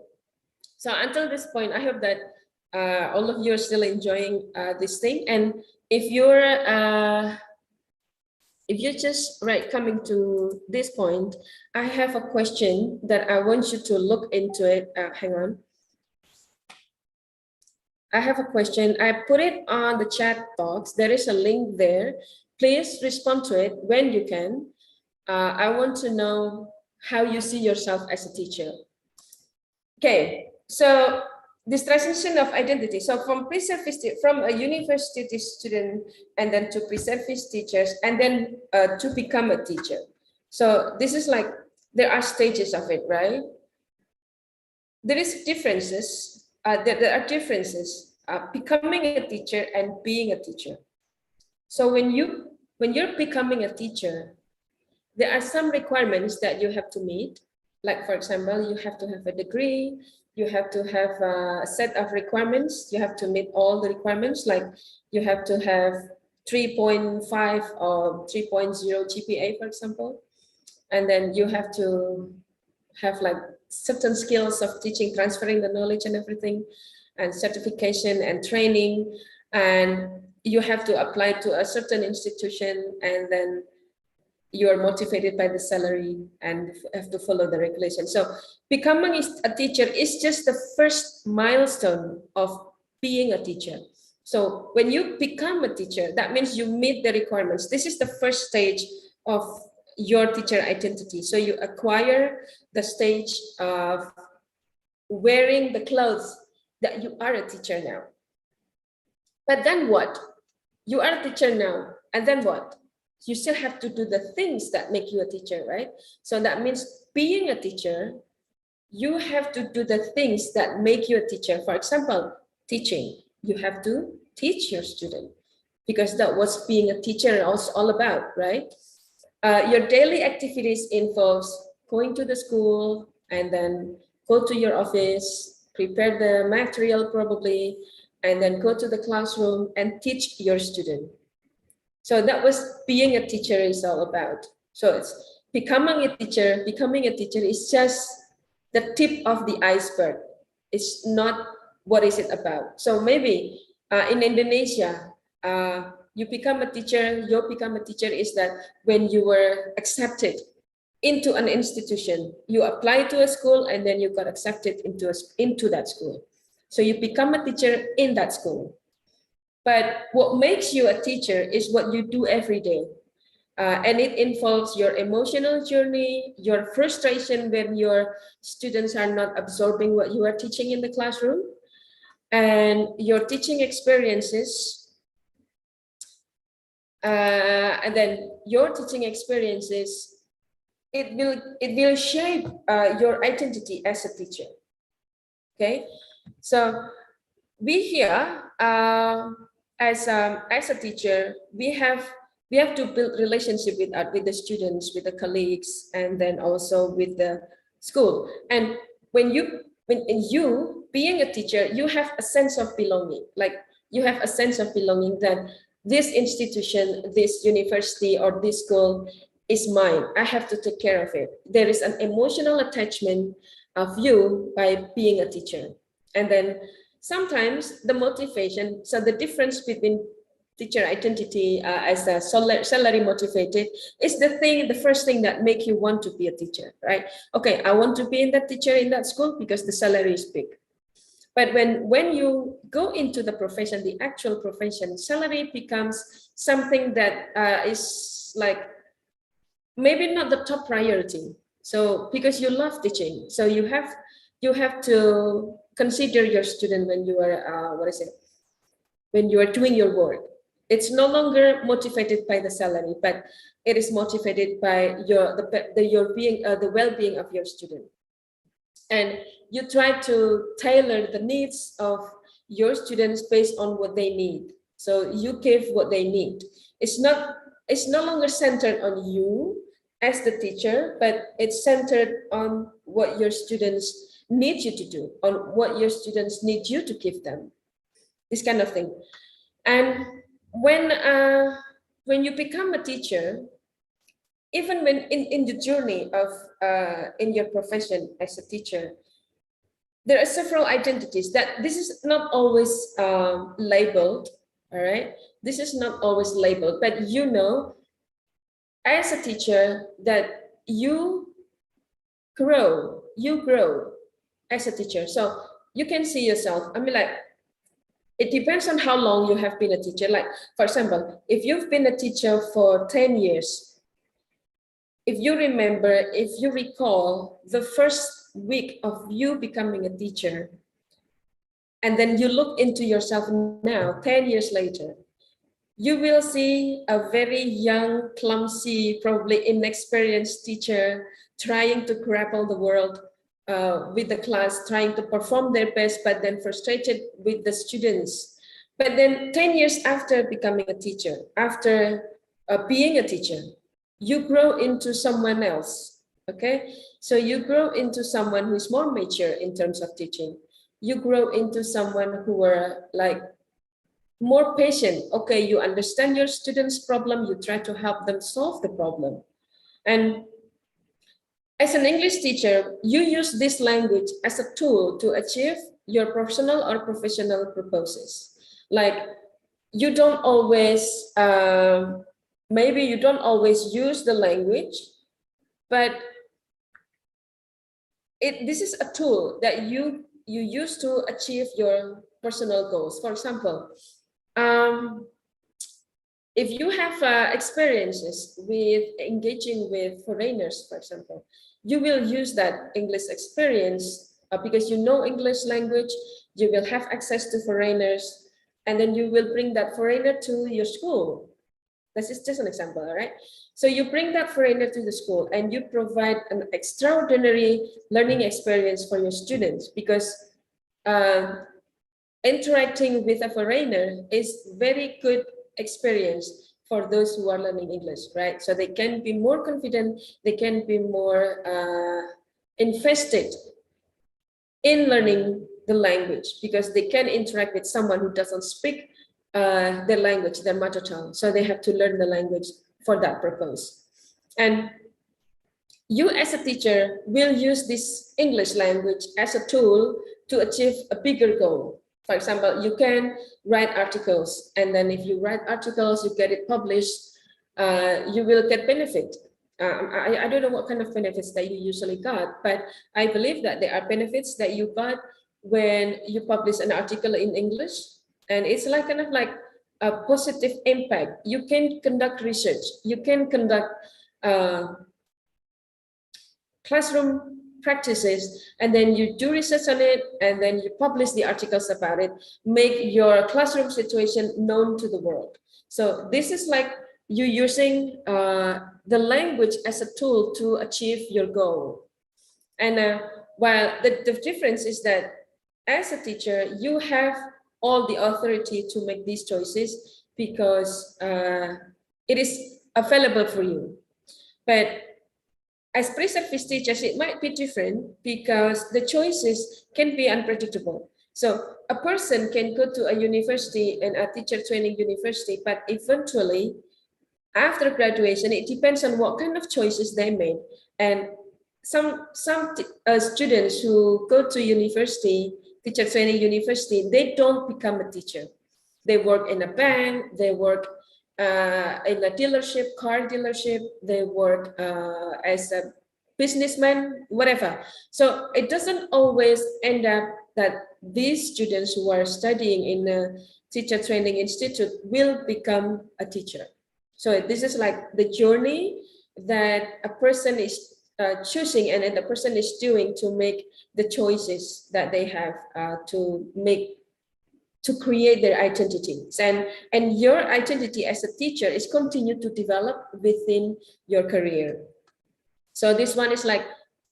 so until this point, I hope that all of you are still enjoying this thing. And if you're just coming to this point, I have a question that I want you to look into it. Hang on. I have a question. I put it on the chat box. There is a link there. Please respond to it when you can. I want to know how you see yourself as a teacher. Okay, so this transition of identity. So from a university student, and then to pre-service teachers, and then to become a teacher. So this is like, there are stages of it, right? There is differences. There are differences becoming a teacher and being a teacher. So when you're becoming a teacher, there are some requirements that you have to meet. Like, for example, you have to have a degree, you have to have a set of requirements, you have to meet all the requirements, like you have to have 3.5 or 3.0 GPA, for example. And then you have to have like certain skills of teaching, transferring the knowledge and everything, and certification and training. And you have to apply to a certain institution, and then you are motivated by the salary and have to follow the regulations. So becoming a teacher is just the first milestone of being a teacher. So when you become a teacher, that means you meet the requirements. This is the first stage of your teacher identity. So you acquire the stage of wearing the clothes that you are a teacher now. But then what? You are a teacher now, and then what? You still have to do the things that make you a teacher, right? So that means being a teacher, you have to do the things that make you a teacher. For example, teaching. You have to teach your student, because that was being a teacher is all about, right? Your daily activities involves going to the school, and then go to your office, prepare the material probably, and then go to the classroom and teach your student. So that was being a teacher is all about. So it's becoming a teacher. Becoming a teacher is just the tip of the iceberg. It's not what is it about. So maybe in Indonesia, you become a teacher. You become a teacher is that when you were accepted into an institution, you apply to a school, and then you got accepted into that school. So you become a teacher in that school. But what makes you a teacher is what you do every day. And it involves your emotional journey, your frustration when your students are not absorbing what you are teaching in the classroom, and your teaching experiences. And then your teaching experiences, it will shape your identity as a teacher. Okay, so we here as a teacher, we have to build relationship with the students, with the colleagues, and then also with the school. And when you being a teacher, you have a sense of belonging. Like you have a sense of belonging that this institution, this university, or this school is mine. I have to take care of it. There is an emotional attachment view by being a teacher. And then sometimes the motivation, so the difference between teacher identity as a salary motivated is the first thing that make you want to be a teacher, right? Okay, I want to be in that teacher in that school because the salary is big. But when you go into the profession, the actual profession, salary becomes something that is like maybe not the top priority. So because you love teaching, so you have to consider your student when you are when you are doing your work. It's no longer motivated by the salary, but it is motivated by the well-being of your student. And you try to tailor the needs of your students based on what they need. So you give what they need. It's no longer centered on you as the teacher, but it's centered on what your students need you to do, on what your students need you to give them. This kind of thing. And when you become a teacher, even when in the journey of in your profession as a teacher, there are several identities that this is not always labeled, all right? This is not always labeled, but you know, as a teacher that you grow as a teacher. So you can see yourself, I mean, like, it depends on how long you have been a teacher. Like, for example, if you've been a teacher for 10 years, if you recall the first week of you becoming a teacher, and then you look into yourself now, 10 years later, you will see a very young, clumsy, probably inexperienced teacher trying to grapple the world with the class, trying to perform their best, but then frustrated with the students. But then 10 years after becoming a teacher, after being a teacher, you grow into someone else, okay? So you grow into someone who is more mature in terms of teaching. You grow into someone who are like more patient. Okay, you understand your students' problem, you try to help them solve the problem. And as an English teacher, you use this language as a tool to achieve your personal or professional purposes. Like, you don't always, maybe you don't always use the language, but this is a tool that you use to achieve your personal goals. For example, if you have experiences with engaging with foreigners, for example, you will use that English experience because you know English language, you will have access to foreigners, and then you will bring that foreigner to your school. This is just an example, right? So you bring that foreigner to the school and you provide an extraordinary learning experience for your students, because interacting with a foreigner is very good experience for those who are learning English, right? So they can be more confident, they can be more invested in learning the language, because they can interact with someone who doesn't speak their language, their mother tongue. So they have to learn the language for that purpose. And you as a teacher will use this English language as a tool to achieve a bigger goal. For example, you can write articles, and then if you write articles, you get it published, you will get benefit. I don't know what kind of benefits that you usually got, but I believe that there are benefits that you got when you publish an article in English, and it's like kind of like a positive impact. You can conduct research, you can conduct classroom practices, and then you do research on it, and then you publish the articles about it, make your classroom situation known to the world. So this is like you using the language as a tool to achieve your goal. And while the difference is that as a teacher, you have all the authority to make these choices because it is available for you. But as pre-service teachers, it might be different because the choices can be unpredictable. So a person can go to a university and a teacher training university, but eventually after graduation, it depends on what kind of choices they made. And students who go to university, teacher training university, they don't become a teacher. They work in a bank, they work in a dealership, car dealership, they work as a businessman, whatever. So it doesn't always end up that these students who are studying in a teacher training institute will become a teacher. So this is like the journey that a person is choosing, and then the person is doing to make the choices that they have to create their identities. And your identity as a teacher is continue to develop within your career. So this one is like,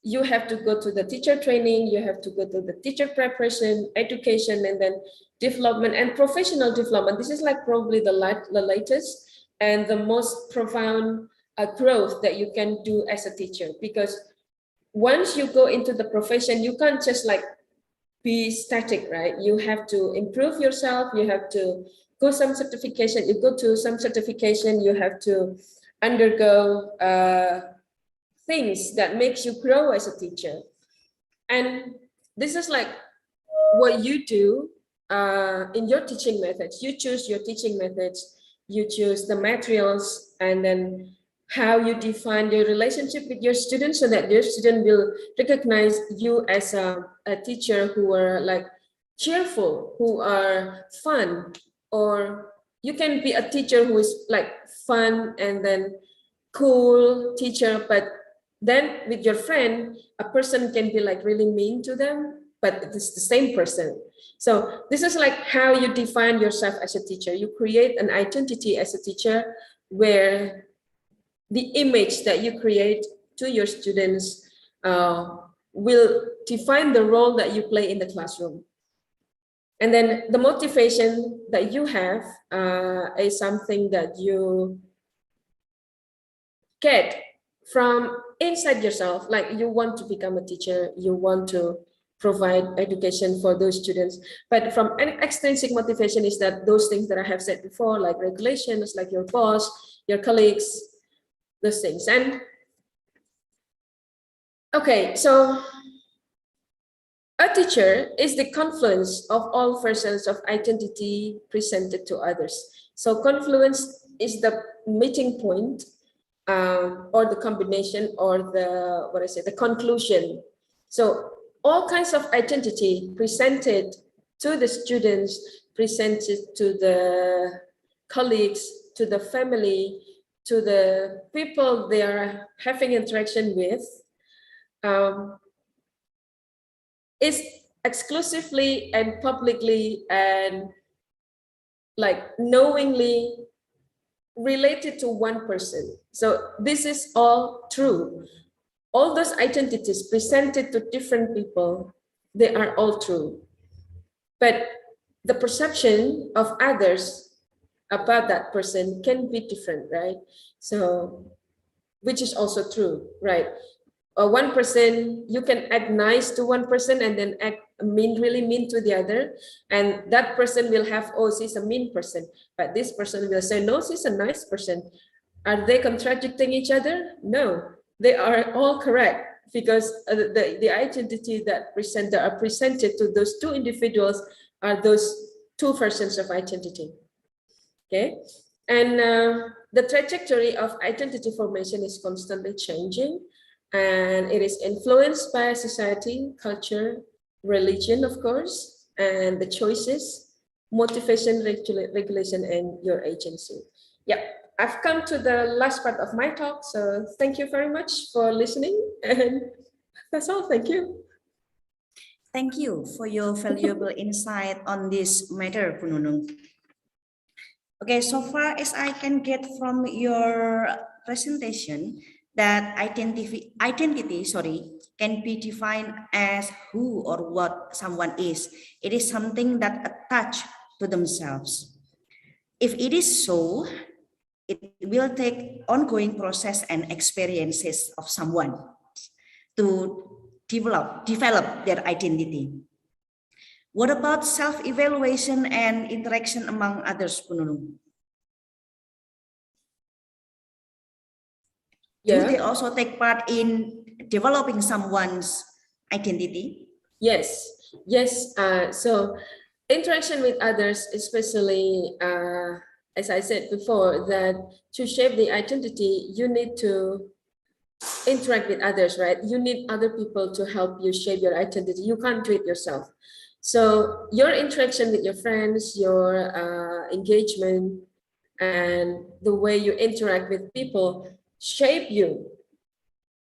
you have to go to the teacher training, you have to go to the teacher preparation, education, and then development and professional development. This is like probably the latest and the most profound growth that you can do as a teacher, because once you go into the profession, you can't just like be static, right? You have to improve yourself, you have to go some certification, you go to some certification, you have to undergo things that makes you grow as a teacher. And this is like what you do in your teaching methods. You choose your teaching methods, you choose the materials, and then how you define your relationship with your students so that your student will recognize you as a teacher who are like cheerful, who are fun, or you can be a teacher who is like fun and then cool teacher, but then with your friend, a person can be like really mean to them, but it's the same person. So this is like how you define yourself as a teacher. You create an identity as a teacher where the image that you create to your students will define the role that you play in the classroom. And then the motivation that you have is something that you get from inside yourself. Like you want to become a teacher, you want to provide education for those students. But from an extrinsic motivation is that those things that I have said before, like regulations, like your boss, your colleagues, those things. And okay, so a teacher is the confluence of all versions of identity presented to others. So confluence is the meeting point, or the combination, or the conclusion. So all kinds of identity presented to the students, presented to the colleagues, to the family, to the people they are having interaction with, is exclusively and publicly and like knowingly related to one person. So this is all true. All those identities presented to different people, they are all true. But the perception of others about that person can be different, right? So, which is also true, right? One person, you can act nice to one person and then act really mean to the other. And that person will have, oh, she's a mean person. But this person will say, no, she's a nice person. Are they contradicting each other? No, they are all correct, because the identity that are presented to those two individuals are those two versions of identity. Okay, and the trajectory of identity formation is constantly changing, and it is influenced by society, culture, religion, of course, and the choices, motivation, regulation, and your agency. Yeah, I've come to the last part of my talk, so thank you very much for listening, and that's all. Thank you. Thank you for your valuable insight on this matter, Bu Nunung. Okay, so far as I can get from your presentation, that identity can be defined as who or what someone is. It is something that attached to themselves. If it is so, it will take ongoing process and experiences of someone to develop their identity. What about self-evaluation and interaction among others, Bu Nunung? Yeah. Do they also take part in developing someone's identity? Yes, yes. So interaction with others, especially as I said before, that to shape the identity, you need to interact with others, right? You need other people to help you shape your identity. You can't do it yourself. So your interaction with your friends, your engagement, and the way you interact with people shape you.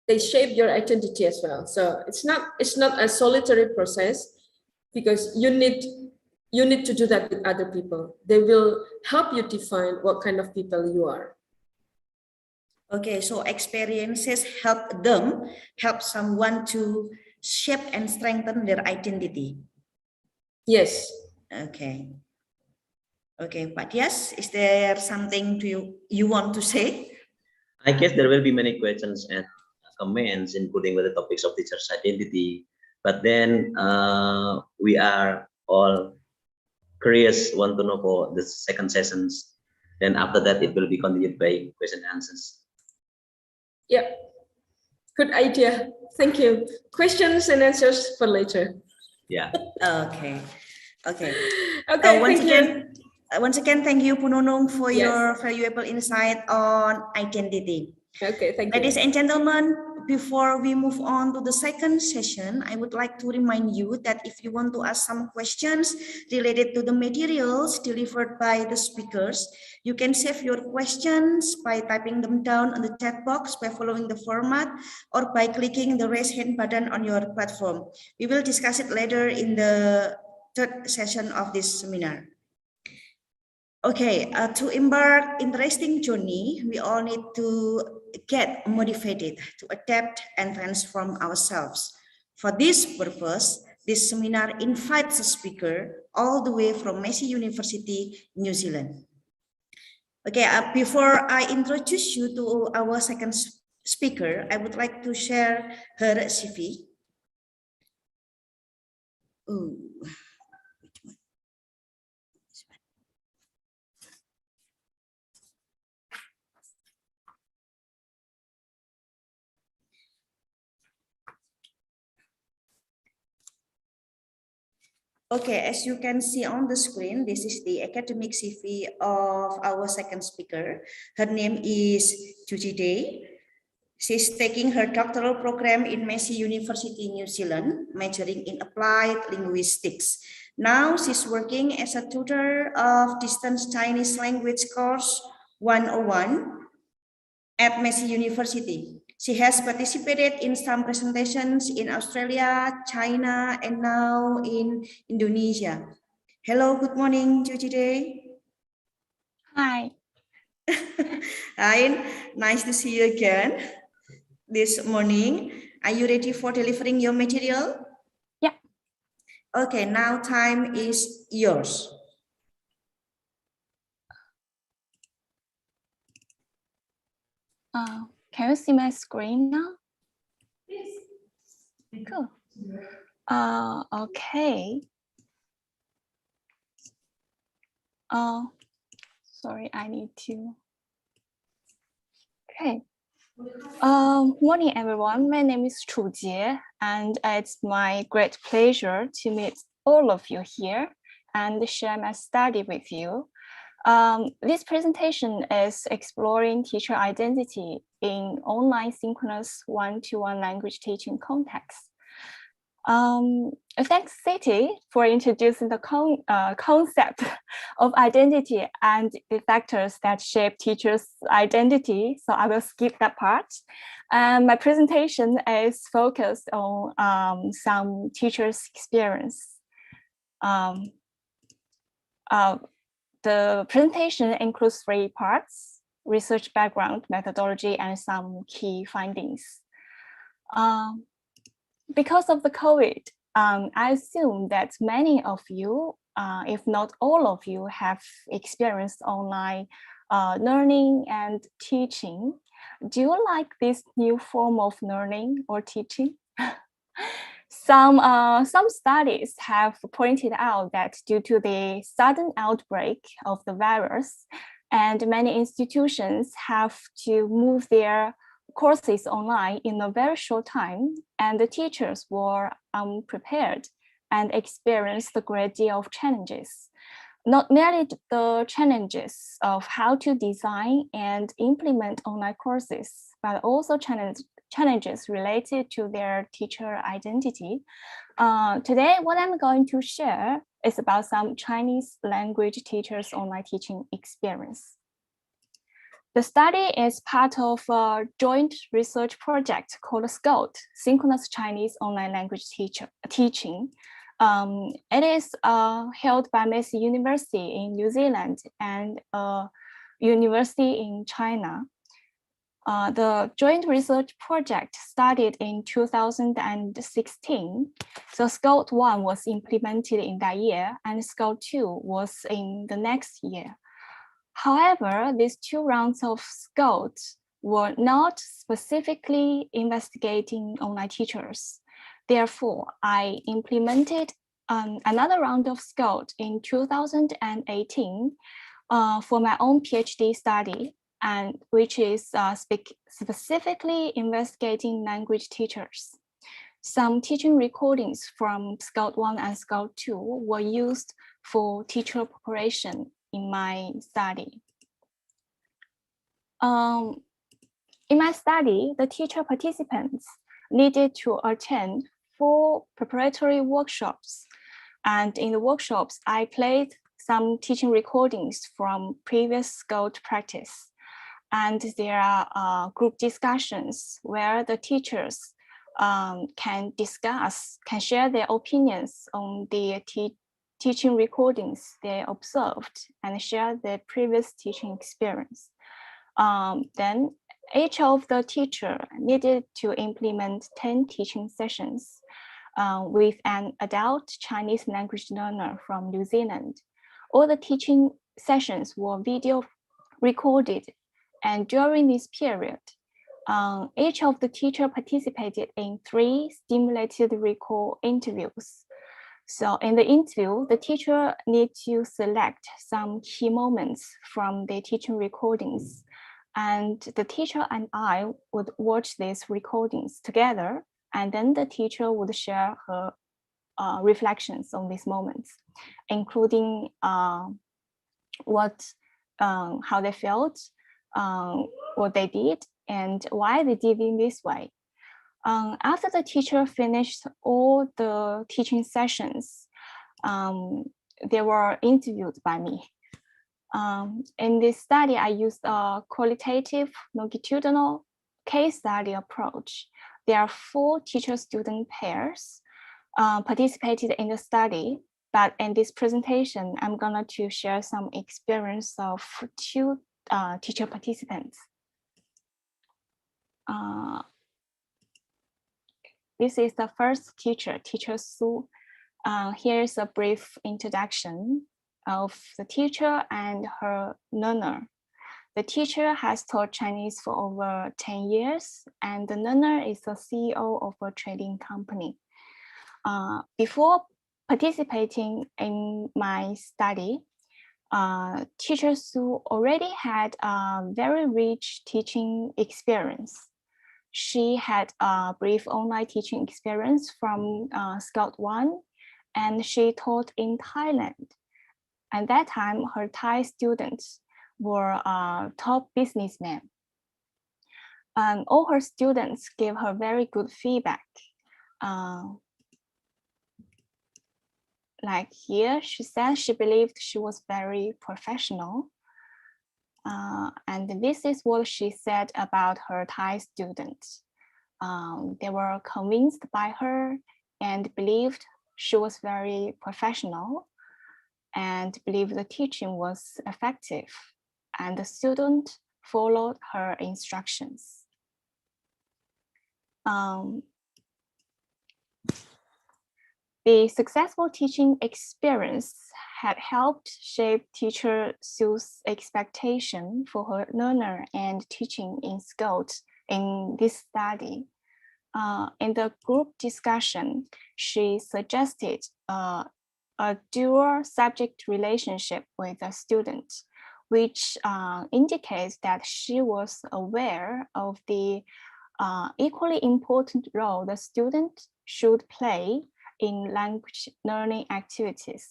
They shape your identity as well. So it's not a solitary process, because you need to do that with other people. They will help you define what kind of people you are. Okay, so experiences help someone to shape and strengthen their identity. Yes. Okay. Okay, but yes, is there something you want to say? I guess there will be many questions and comments, including with the topics of teacher's identity. But then we are all curious, want to know for the second sessions. Then after that, it will be continued by question and answers. Yeah. Good idea. Thank you. Questions and answers for later. Yeah. Okay. Okay. Okay. Once thank again, you. once again, thank you, Pununung, for Yes. your valuable insight on identity. Okay. Thank you. Ladies and gentlemen, before we move on to the second session, I would like to remind you that if you want to ask some questions related to the materials delivered by the speakers, you can save your questions by typing them down on the chat box by following the format or by clicking the raise hand button on your platform. We will discuss it later in the third session of this seminar. Okay, to embark interesting journey, we all need to get motivated to adapt and transform ourselves. For this purpose, this seminar invites a speaker all the way from Massey University, New Zealand. Okay, before I introduce you to our second speaker, I would like to share her CV. Ooh. Okay, as you can see on the screen, this is the academic CV of our second speaker. Her name is Chu Chi Day. She's taking her doctoral program in Massey University, New Zealand, majoring in applied linguistics. Now she's working as a tutor of distance Chinese language course 101 at Massey University. She has participated in some presentations in Australia, China, and now in Indonesia. Hello, good morning, Chu Chi Day. Hi. Hi, nice to see you again this morning. Are you ready for delivering your material? Yeah. Okay, now time is yours. Can you see my screen now? Yes. Cool. Okay. Sorry, I need to. Okay. Morning, everyone. My name is Chu Jie, and it's my great pleasure to meet all of you here and share my study with you. This presentation is exploring teacher identity in online synchronous one-to-one language teaching context. Thanks, City, for introducing the concept of identity and the factors that shape teachers' identity. So I will skip that part. My presentation is focused on some teachers' experience. The presentation includes 3 parts: research background, methodology, and some key findings. Because of the COVID, I assume that many of you, if not all of you, have experienced online learning and teaching. Do you like this new form of learning or teaching? Some studies have pointed out that due to the sudden outbreak of the virus, and many institutions have to move their courses online in a very short time, and the teachers were unprepared and experienced a great deal of challenges. Not merely the challenges of how to design and implement online courses, but also challenges related to their teacher identity. Today, what I'm going to share is about some Chinese language teachers' online teaching experience. The study is part of a joint research project called SCOT, Synchronous Chinese Online Language Teaching. It is held by Massey University in New Zealand and a university in China. The joint research project started in 2016. So SCOT 1 was implemented in that year and SCOT 2 was in the next year. However, these two rounds of SCOT were not specifically investigating online teachers. Therefore, I implemented another round of SCOT in 2018 for my own PhD study, and which is specifically investigating language teachers. Some teaching recordings from SCOT 1 and SCOT 2 were used for teacher preparation in my study. In my study, the teacher participants needed to attend 4 preparatory workshops. And in the workshops, I played some teaching recordings from previous SCOT practice. And there are group discussions where the teachers can share their opinions on the teaching recordings they observed and share their previous teaching experience. Then each of the teacher needed to implement 10 teaching sessions with an adult Chinese language learner from New Zealand. All the teaching sessions were video recorded, and during this period, each of the teacher participated in 3 stimulated recall interviews. So in the interview, the teacher needs to select some key moments from the teaching recordings, and the teacher and I would watch these recordings together, and then the teacher would share her reflections on these moments, including how they felt, what they did, and why they did in this way. After the teacher finished all the teaching sessions, they were interviewed by me. In this study, I used a qualitative longitudinal case study approach. There are 4 teacher-student pairs participated in the study, but in this presentation, I'm going to share some experience of 2 teacher participants. This is the first teacher, Teacher Su. Here's a brief introduction of the teacher and her learner. The teacher has taught Chinese for over 10 years, and the learner is the CEO of a trading company. Before participating in my study, Teacher Su already had a very rich teaching experience. She had a brief online teaching experience from SCOT 1, and she taught in Thailand. At that time, her Thai students were top businessmen. And all her students gave her very good feedback. Like here, she said she believed she was very professional. And this is what she said about her Thai students. They were convinced by her and believed she was very professional and believed the teaching was effective, and the student followed her instructions. The successful teaching experience had helped shape Teacher Su's expectation for her learner and teaching in SCOT in this study. In the group discussion, she suggested a dual subject relationship with the student, which indicates that she was aware of the equally important role the student should play in language learning activities.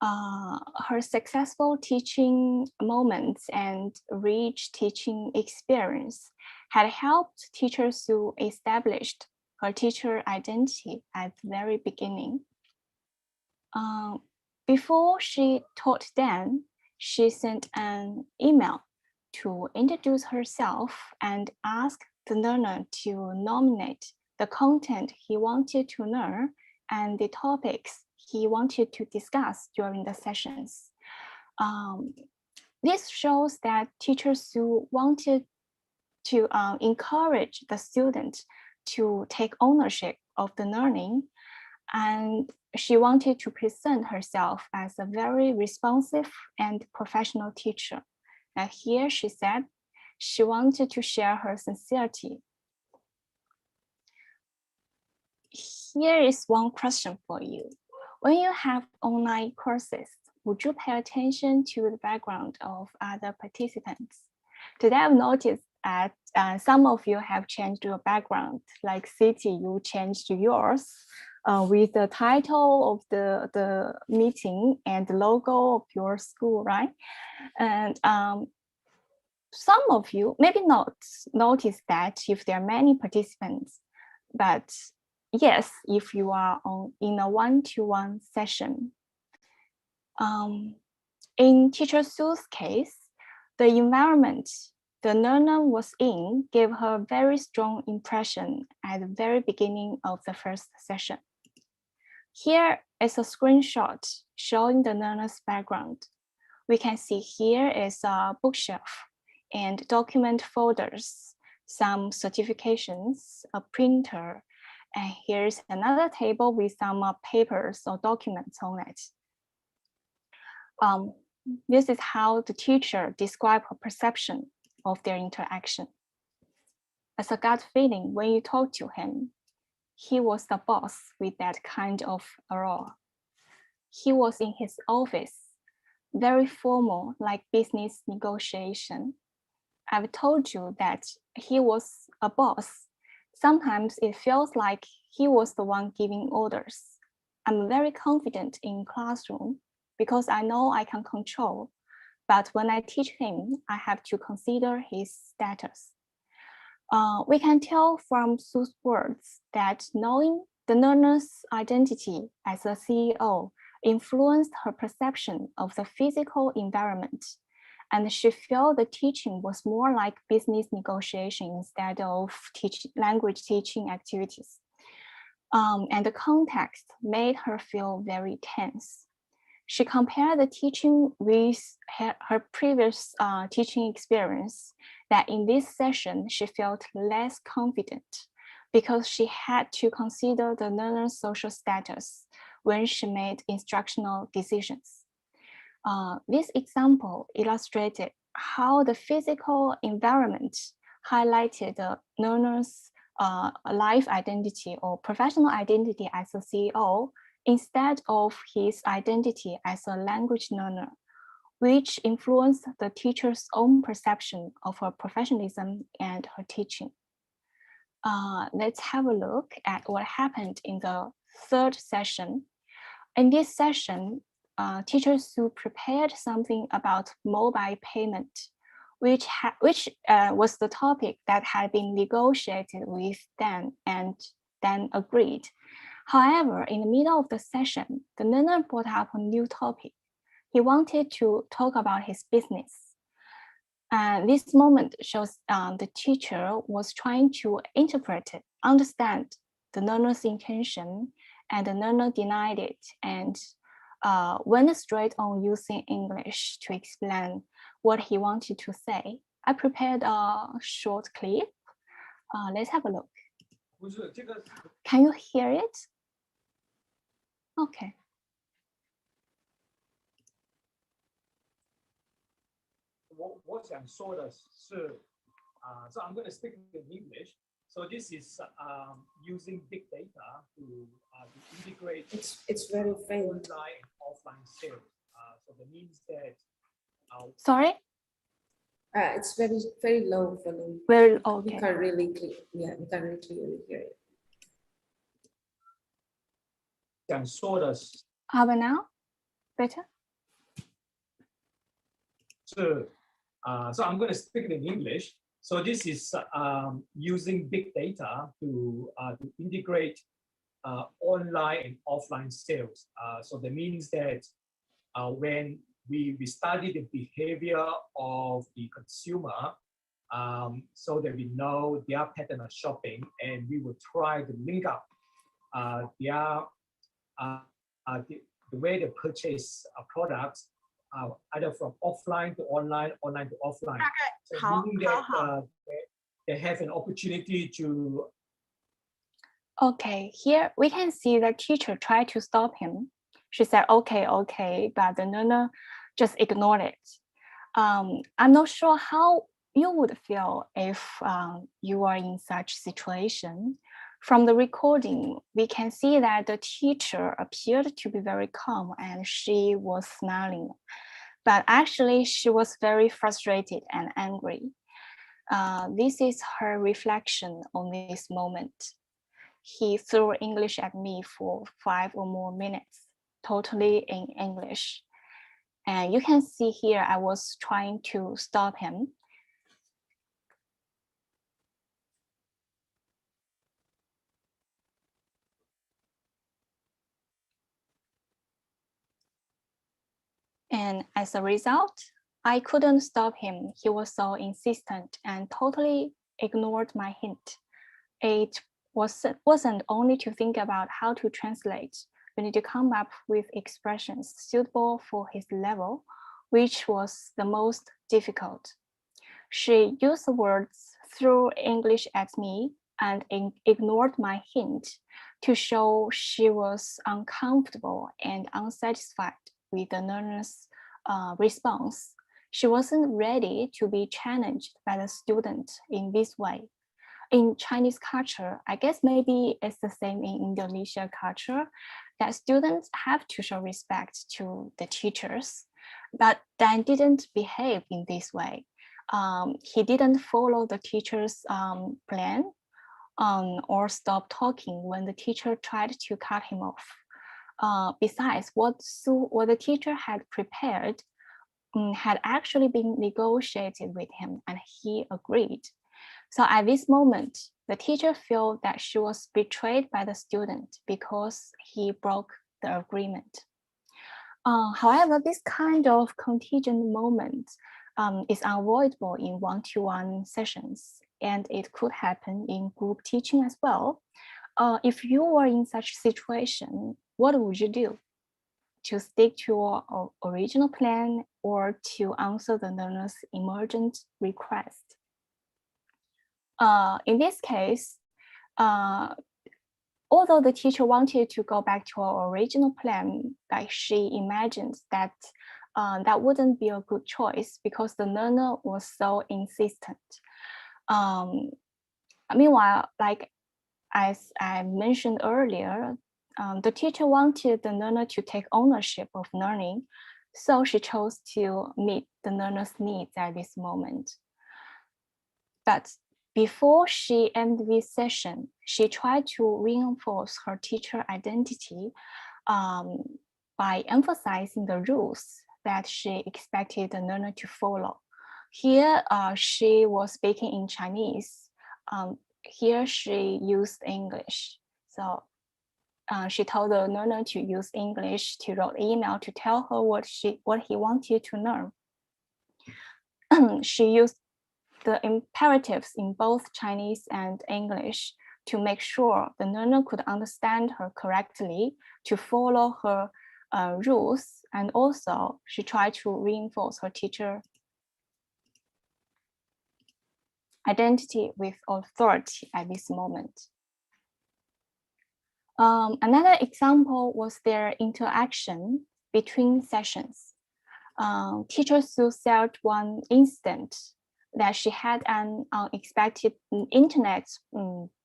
Her successful teaching moments and rich teaching experience had helped teachers to establish her teacher identity at the very beginning. Before she taught them, she sent an email to introduce herself and ask the learner to nominate the content he wanted to learn and the topics he wanted to discuss during the sessions. This shows that teachers who wanted to encourage the student to take ownership of the learning, and she wanted to present herself as a very responsive and professional teacher. And here she said she wanted to share her sincerity. Here is one question for you. When you have online courses, would you pay attention to the background of other participants? Today I've noticed that some of you have changed your background, like City, you changed yours with the title of the meeting and the logo of your school, right? And some of you maybe not notice that if there are many participants, but yes, if you are in a one-to-one session. In Teacher Su's case, the environment the learner was in gave her a very strong impression at the very beginning of the first session. Here is a screenshot showing the learner's background. We can see here is a bookshelf and document folders, some certifications, a printer, and here's another table with some papers or documents on it. This is how the teacher described her perception of their interaction. As a gut feeling, when you talk to him, he was the boss with that kind of aura. He was in his office, very formal, like business negotiation. I've told you that he was a boss. Sometimes it feels like he was the one giving orders. I'm very confident in classroom because I know I can control. But when I teach him, I have to consider his status. We can tell from Su's words that knowing the learner's identity as a CEO influenced her perception of the physical environment, and she felt the teaching was more like business negotiation instead of language teaching activities. And the context made her feel very tense. She compared the teaching with her previous teaching experience, that in this session, she felt less confident because she had to consider the learner's social status when she made instructional decisions. This example illustrated how the physical environment highlighted the learner's life identity or professional identity as a CEO instead of his identity as a language learner, which influenced the teacher's own perception of her professionalism and her teaching. Let's have a look at what happened in the third session. In this session, Teacher Su prepared something about mobile payment, which was the topic that had been negotiated with Dan and Dan agreed. However, in the middle of the session, the learner brought up a new topic. He wanted to talk about his business. This moment shows the teacher was trying to understand the learner's intention, and the learner denied it and went straight on using English to explain what he wanted to say. I prepared a short clip. Let's have a look. Can you hear it? Okay. 我想说的是so I'm going to speak in English. So this is using big data to integrate It's very faint. online and offline sales. So that means that Sorry, It's very, very low volume. very We okay. can't really clear, yeah, we can't really clearly hear it. 想说的是 How about now? Better? so I'm going to speak in English. So this is using big data to integrate online and offline sales. So that means that when we study the behavior of the consumer, so that we know their pattern of shopping, and we will try to link up their the way they purchase products, either from offline to online, online to offline. So meaning that they have an opportunity to. Okay, here we can see the teacher tried to stop him. She said, okay, okay, but the learner just ignored it. I'm not sure how you would feel if you are in such situation. From the recording, we can see that the teacher appeared to be very calm and she was smiling. But actually, she was very frustrated and angry. This is her reflection on this moment. He threw English at me for 5 or more minutes, totally in English. And you can see here, I was trying to stop him. And as a result, I couldn't stop him. He was so insistent and totally ignored my hint. It wasn't only to think about how to translate. We need to come up with expressions suitable for his level, which was the most difficult. She used the words threw English at me and ignored my hint to show she was uncomfortable and unsatisfied with the learner's response. She wasn't ready to be challenged by the student in this way. In Chinese culture, I guess maybe it's the same in Indonesia culture, that students have to show respect to the teachers, but Dan didn't behave in this way. He didn't follow the teacher's plan or stop talking when the teacher tried to cut him off. Besides, what the teacher had prepared had actually been negotiated with him, and he agreed. So at this moment, the teacher felt that she was betrayed by the student because he broke the agreement. However, this kind of contingent moment is unavoidable in one-to-one sessions, and it could happen in group teaching as well. If you were in such situation, what would you do? To stick to your original plan or to answer the learner's emergent request? In this case, although the teacher wanted to go back to her original plan, like she imagined that that wouldn't be a good choice because the learner was so insistent. Meanwhile, like as I mentioned earlier, the teacher wanted the learner to take ownership of learning, so she chose to meet the learner's needs at this moment. But before she ended this session, she tried to reinforce her teacher identity by emphasizing the rules that she expected the learner to follow. Here, she was speaking in Chinese. Here, she used English. So she told the learner to use English, to write email to tell her what he wanted to learn. She used the imperatives in both Chinese and English to make sure the learner could understand her correctly, to follow her rules, and also she tried to reinforce her teacher identity with authority at this moment. Another example was their interaction between sessions. Teacher Su shared one incident that she had an unexpected internet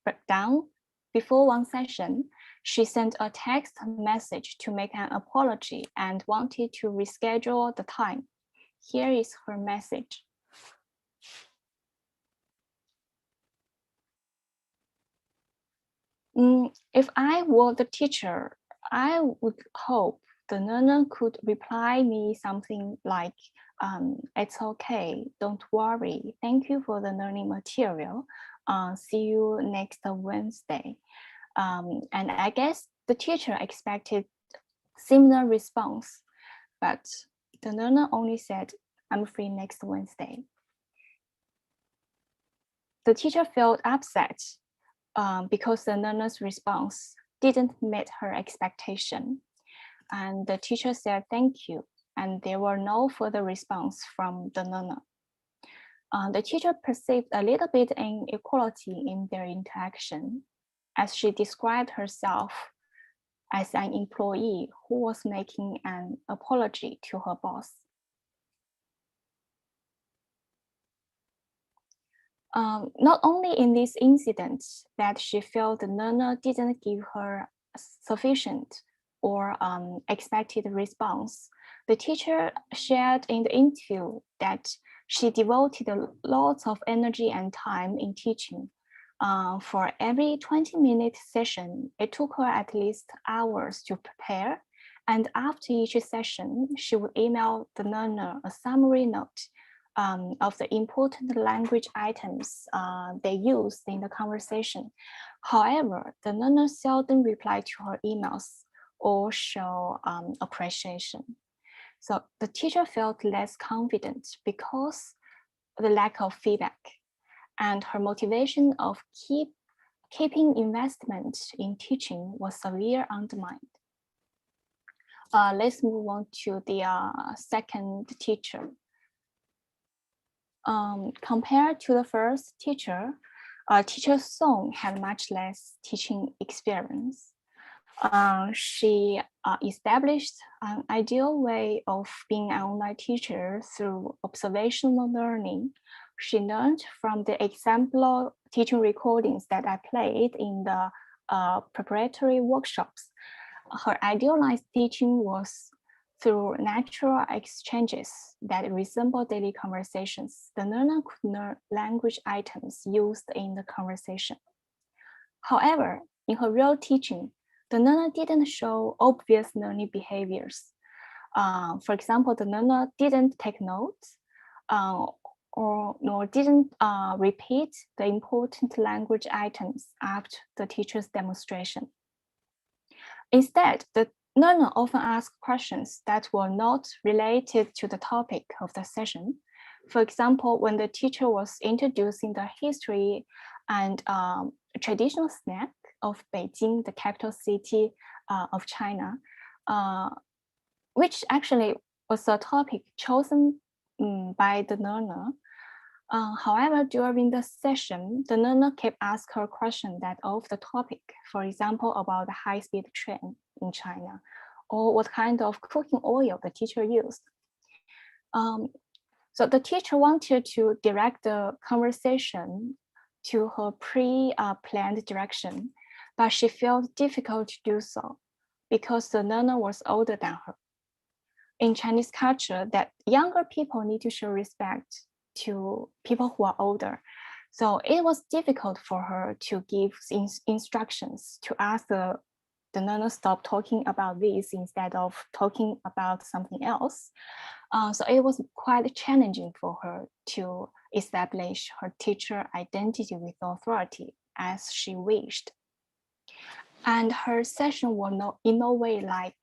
breakdown. Before one session, she sent a text message to make an apology and wanted to reschedule the time. Here is her message. If I were the teacher, I would hope the learner could reply me something like, it's okay, don't worry, thank you for the learning material, see you next Wednesday. And I guess the teacher expected similar response, but the learner only said, I'm free next Wednesday. The teacher felt upset because the learner's response didn't meet her expectation. And the teacher said, thank you. And there were no further response from the learner. The teacher perceived a little bit inequality in their interaction, as she described herself as an employee who was making an apology to her boss. Not only in this incident that she felt the learner didn't give her sufficient or expected response, the teacher shared in the interview that she devoted lots of energy and time in teaching. For every 20-minute session, it took her at least hours to prepare. And after each session, she would email the learner a summary note of the important language items they used in the conversation. However, the learner seldom replied to her emails or show appreciation. So the teacher felt less confident because of the lack of feedback, and her motivation of keeping investment in teaching was severely undermined. Let's move on to the second teacher. Compared to the first teacher, teacher Song had much less teaching experience. She established an ideal way of being an online teacher through observational learning. She learned from the exemplar teaching recordings that I played in the preparatory workshops. Her idealized teaching was through natural exchanges that resemble daily conversations. The learner could learn language items used in the conversation. However, in her real teaching, the learner didn't show obvious learning behaviors. For example, the learner didn't take notes nor didn't repeat the important language items after the teacher's demonstration. Instead, the learner often asked questions that were not related to the topic of the session. For example, when the teacher was introducing the history and traditional snack of Beijing, the capital city of China, which actually was a topic chosen by the learner. However, during the session, the learner kept asking her question that of the topic, for example, about the high-speed train in China, or what kind of cooking oil the teacher used. So the teacher wanted to direct the conversation to her pre-planned direction, but she felt difficult to do so because the learner was older than her. In Chinese culture, that younger people need to show respect to people who are older. So it was difficult for her to give instructions to ask the learner stop talking about this instead of talking about something else. So it was quite challenging for her to establish her teacher identity with authority as she wished. And her session was in no way like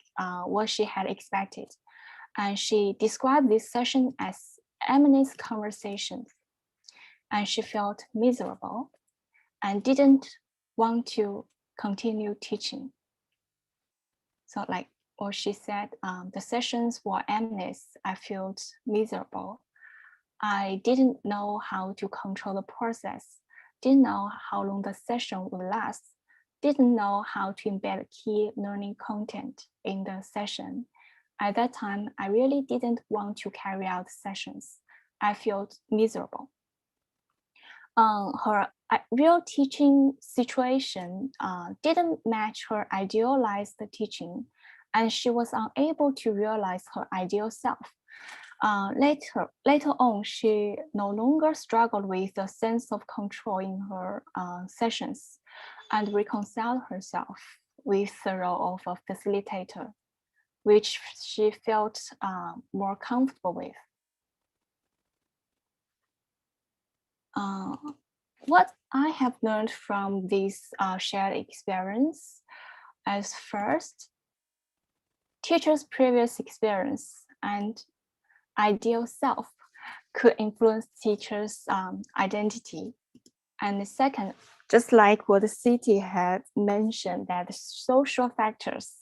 what she had expected. And she described this session as aimless conversations. And she felt miserable and didn't want to continue teaching. So like what she said, the sessions were aimless. I felt miserable. I didn't know how to control the process, didn't know how long the session would last, didn't know how to embed key learning content in the session. At that time, I really didn't want to carry out sessions. I felt miserable. Her real teaching situation didn't match her idealized teaching, and she was unable to realize her ideal self. Later on, she no longer struggled with a sense of control in her sessions and reconciled herself with the role of a facilitator, which she felt more comfortable with. What I have learned from this shared experience is first, teachers' previous experience and ideal self could influence teachers' identity. And the second, just like what the city had mentioned, that the social factors,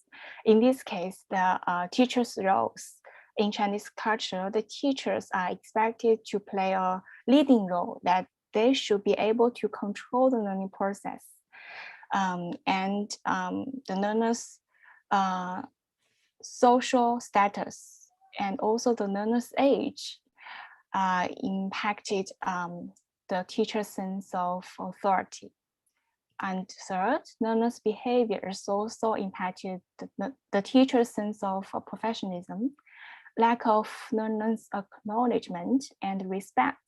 in this case, the teachers' roles in Chinese culture, the teachers are expected to play a leading role, that they should be able to control the learning process. And the learners' social status and also the learner's age impacted the teacher's sense of authority. And third, learners' behaviors also impacted the teacher's sense of professionalism. Lack of learners' acknowledgement and respect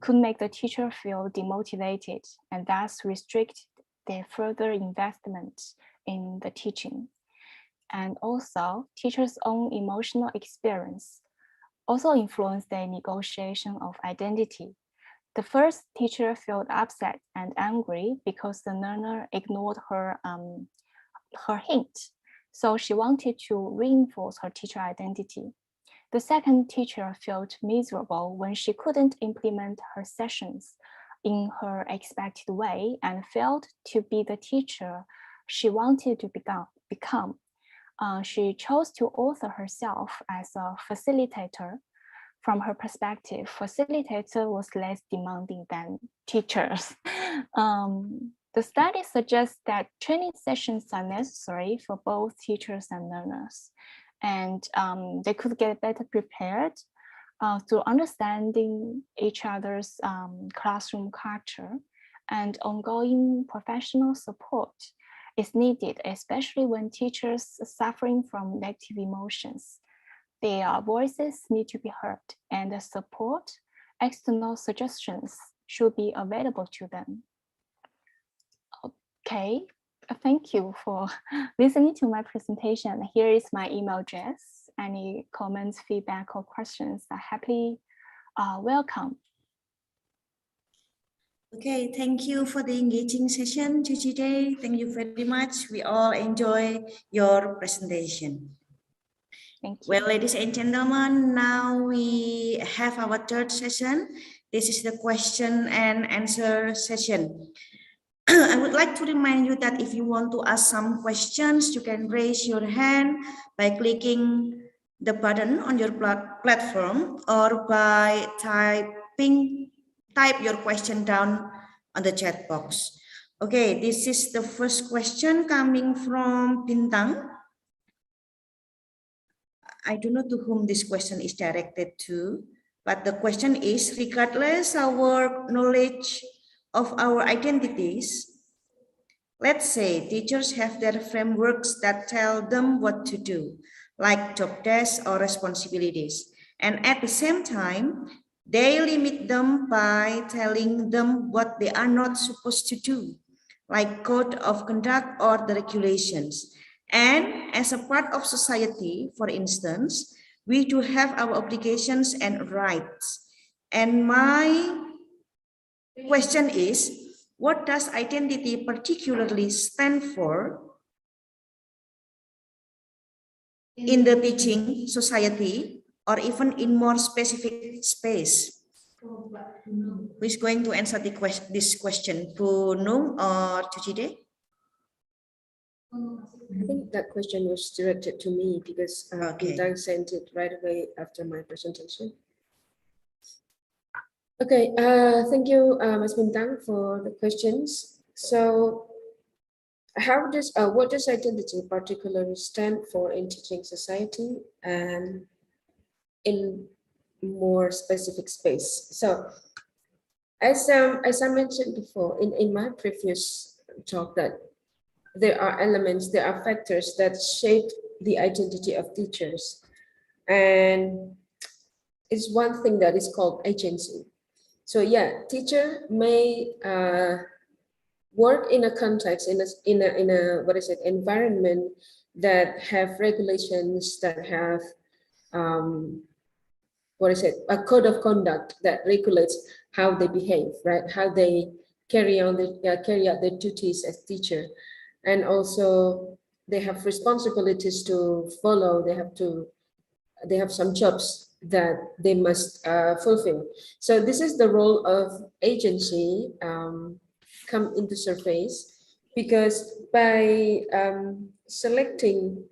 could make the teacher feel demotivated and thus restrict their further investment in the teaching. And also, teachers' own emotional experience also influenced their negotiation of identity. The first teacher felt upset and angry because the learner ignored her hint. So she wanted to reinforce her teacher identity. The second teacher felt miserable when she couldn't implement her sessions in her expected way and failed to be the teacher she wanted to become. She chose to author herself as a facilitator. From her perspective, facilitator was less demanding than teachers. The study suggests that training sessions are necessary for both teachers and learners, and they could get better prepared through understanding each other's classroom culture, and ongoing professional support is needed, especially when teachers are suffering from negative emotions. Their voices need to be heard, and the support, external suggestions should be available to them. Okay, thank you for listening to my presentation. Here is my email address. Any comments, feedback, or questions are happily welcome. Okay, thank you for the engaging session, Chu Chi-tae. Thank you very much. We all enjoy your presentation. Thank you. Well, ladies and gentlemen, now we have our third session. This is the question and answer session. I would like to remind you that if you want to ask some questions, you can raise your hand by clicking the button on your platform or by type your question down on the chat box. Okay, this is the first question coming from Bintang. I don't know to whom this question is directed to, but the question is, regardless our knowledge of our identities, let's say teachers have their frameworks that tell them what to do, like job desks or responsibilities. And at the same time, they limit them by telling them what they are not supposed to do, like code of conduct or the regulations. And as a part of society, for instance, we do have our obligations and rights. And my question is, what does identity particularly stand for in the teaching society, or even in more specific space? Who is going to answer this question, Bu Nung or Chu Chi-tae? I think that question was directed to me because Okay. Bintang sent it right away after my presentation. Okay, thank you, Ms. Bintang, for the questions. So, what does identity particularly stand for in teaching society and in more specific space? So, as I mentioned before in my previous talk, that there are factors that shape the identity of teachers, and is one thing that is called agency. So yeah, teacher may work in a context, in a what is it, environment that have regulations, that have what is it, a code of conduct that regulates how they behave, right? How they carry out their duties as teacher, and also they have responsibilities to follow. They have some jobs that they must fulfill. So this is the role of agency come into surface, because by selecting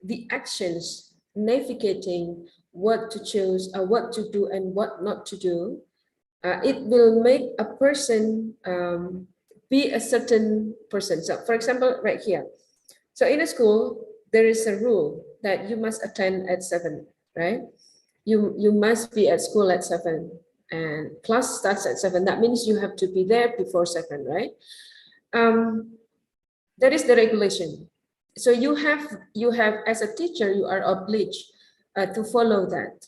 the actions, navigating what to choose, what to do and what not to do, it will make a person be a certain person. So for example, right here, so in a school, there is a rule that you must attend at 7, right? You must be at school at 7, and class starts at 7. That means you have to be there before 7, right? That is the regulation. So you have as a teacher, you are obliged to follow that.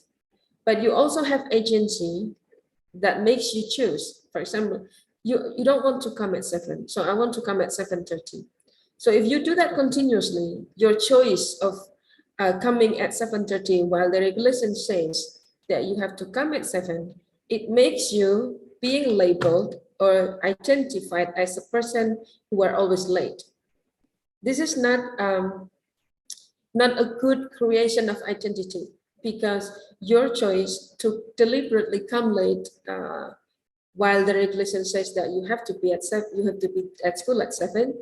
But you also have agency that makes you choose. For example, you don't want to come at 7, so I want to come at 7:30. So if you do that continuously, your choice of coming at 7:30 while the regulation says that you have to come at 7, it makes you being labeled or identified as a person who are always late. This is not a good creation of identity, because your choice to deliberately come late while the regulation says that you have to be at 7, you have to be at school at 7,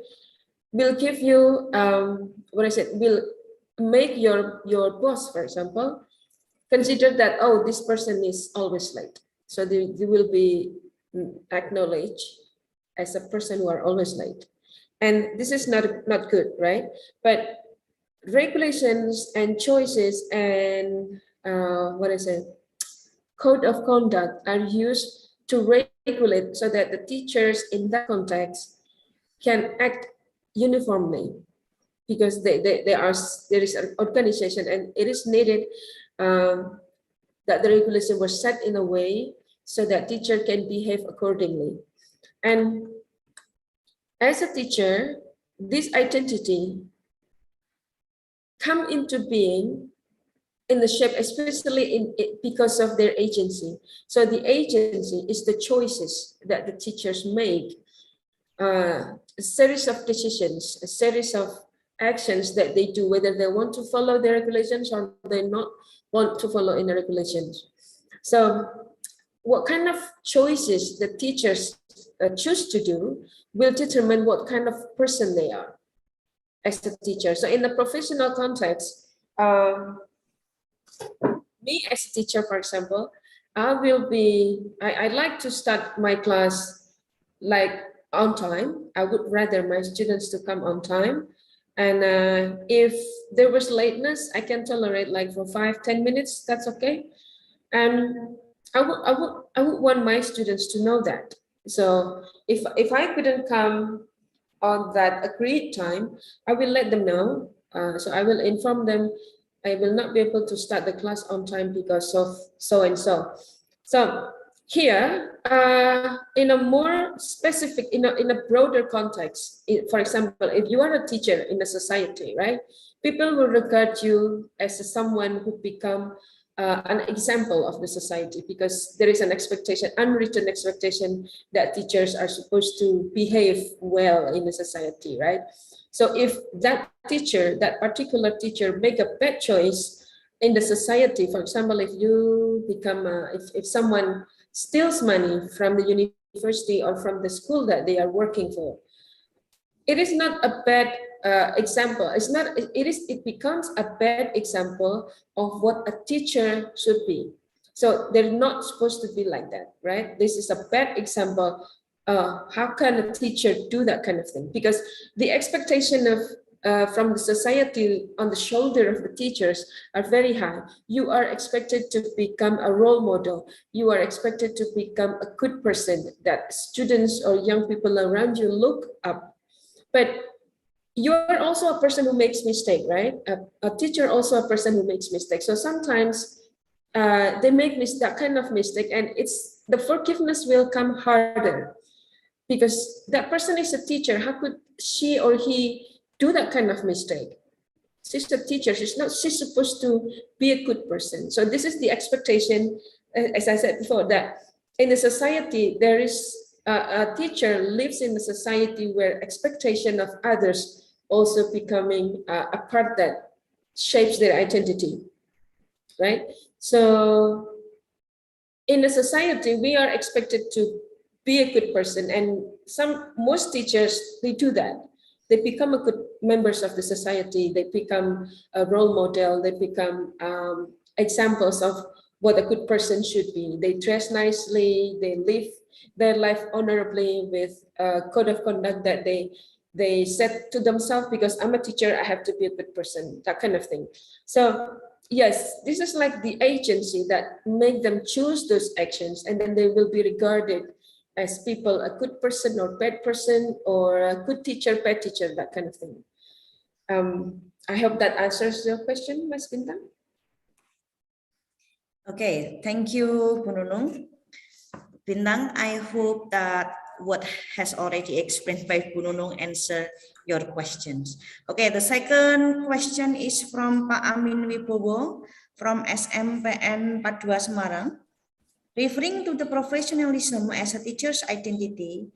will give you will make your boss, for example, consider that, oh, this person is always late, so they will be acknowledged as a person who are always late. And this is not good, right? But regulations and choices and code of conduct are used to regulate so that the teachers in that context can act uniformly, because there is an organization, and it is needed that the regulation was set in a way so that teacher can behave accordingly. And as a teacher, this identity come into being in the shape, especially because of their agency. So the agency is the choices that the teachers make, a series of decisions, a series of actions that they do, whether they want to follow the regulations or they not want to follow in the regulations. So what kind of choices the teachers choose to do will determine what kind of person they are as a teacher. So in the professional context, me as a teacher, for example, I like to start my class like on time. I would rather my students to come on time. And if there was lateness, I can tolerate like for 5-10 minutes, that's okay. And I would want my students to know that. So if I couldn't come on that agreed time, I will let them know. So I will inform them I will not be able to start the class on time because of so and so. So here, in a more specific, in a broader context, for example, if you are a teacher in a society, right? People will regard you as someone who become an example of the society, because there is an expectation, unwritten expectation, that teachers are supposed to behave well in the society, right? So if that teacher, that particular teacher, make a bad choice in the society, for example, if you become, if someone steals money from the university or from the school that they are working for, it is not a bad example. It becomes a bad example of what a teacher should be. So they're not supposed to be like that, right? This is a bad example. How can a teacher do that kind of thing? Because the expectation of from the society on the shoulder of the teachers are very high. You are expected to become a role model. You are expected to become a good person that students or young people around you look up. But you're also a person who makes mistake, right? A teacher also a person who makes mistakes. So sometimes they make that kind of mistake, and it's the forgiveness will come harder because that person is a teacher. How could she or he do that kind of mistake? She's a teacher. She's supposed to be a good person. So this is the expectation, as I said before, that in a society there is a teacher lives in a society where expectation of others also becoming a part that shapes their identity, right? So in a society, we are expected to be a good person, and most teachers, they do that. They become a good members of the society. They become a role model. They become examples of what a good person should be. They dress nicely. They live their life honorably with a code of conduct that they set to themselves. Because I'm a teacher, I have to be a good person. That kind of thing. So yes, this is like the agency that make them choose those actions, and then they will be regarded as people, a good person or bad person, or a good teacher, bad teacher, that kind of thing. I hope that answers your question, Mas Bintang. Okay, thank you, Bu Nunung. Bintang, I hope that what has already explained by Bu Nunung answer your questions. Okay, the second question is from Pak Amin Wibowo from SMPN 42 Semarang. Referring to the professionalism as a teacher's identity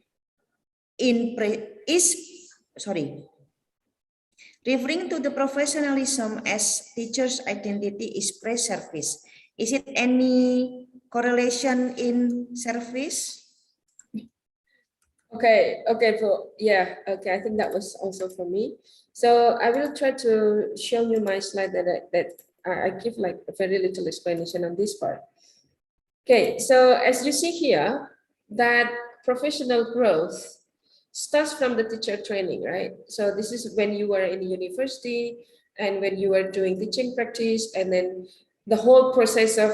referring to the professionalism as teacher's identity is pre-service. Is it any correlation in service? Okay, yeah, okay, I think that was also for me. So I will try to show you my slide that I give like a very little explanation on this part. Okay, so as you see here, that professional growth starts from the teacher training, right? So this is when you were in university and when you were doing teaching practice, and then the whole process of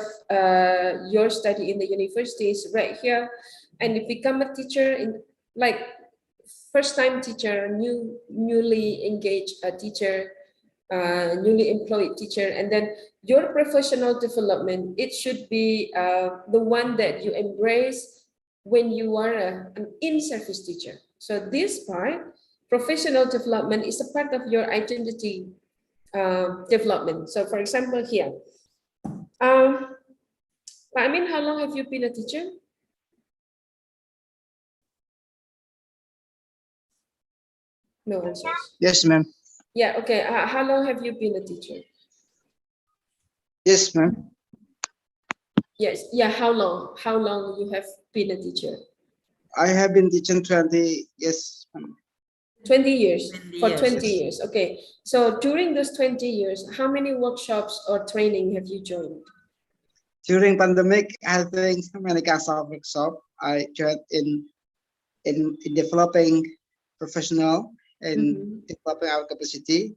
your study in the university is right here, and you become a teacher in like first-time teacher, newly engaged teacher, newly employed teacher, and then your professional development, it should be the one that you embrace when you are an in-service teacher. So this part, professional development, is a part of your identity development. So for example here, I mean, how long have you been a teacher? No answers. Yes, ma'am. Yeah, okay. How long have you been a teacher? Yes, ma'am. Yes, yeah, how long? How long you have been a teacher? I have been teaching 20 years. 20 years. 20 For years. 20 years. Okay. So during those 20 years, how many workshops or training have you joined? During pandemic, I think many kinds of workshop I joined in developing professional and developing our capacity,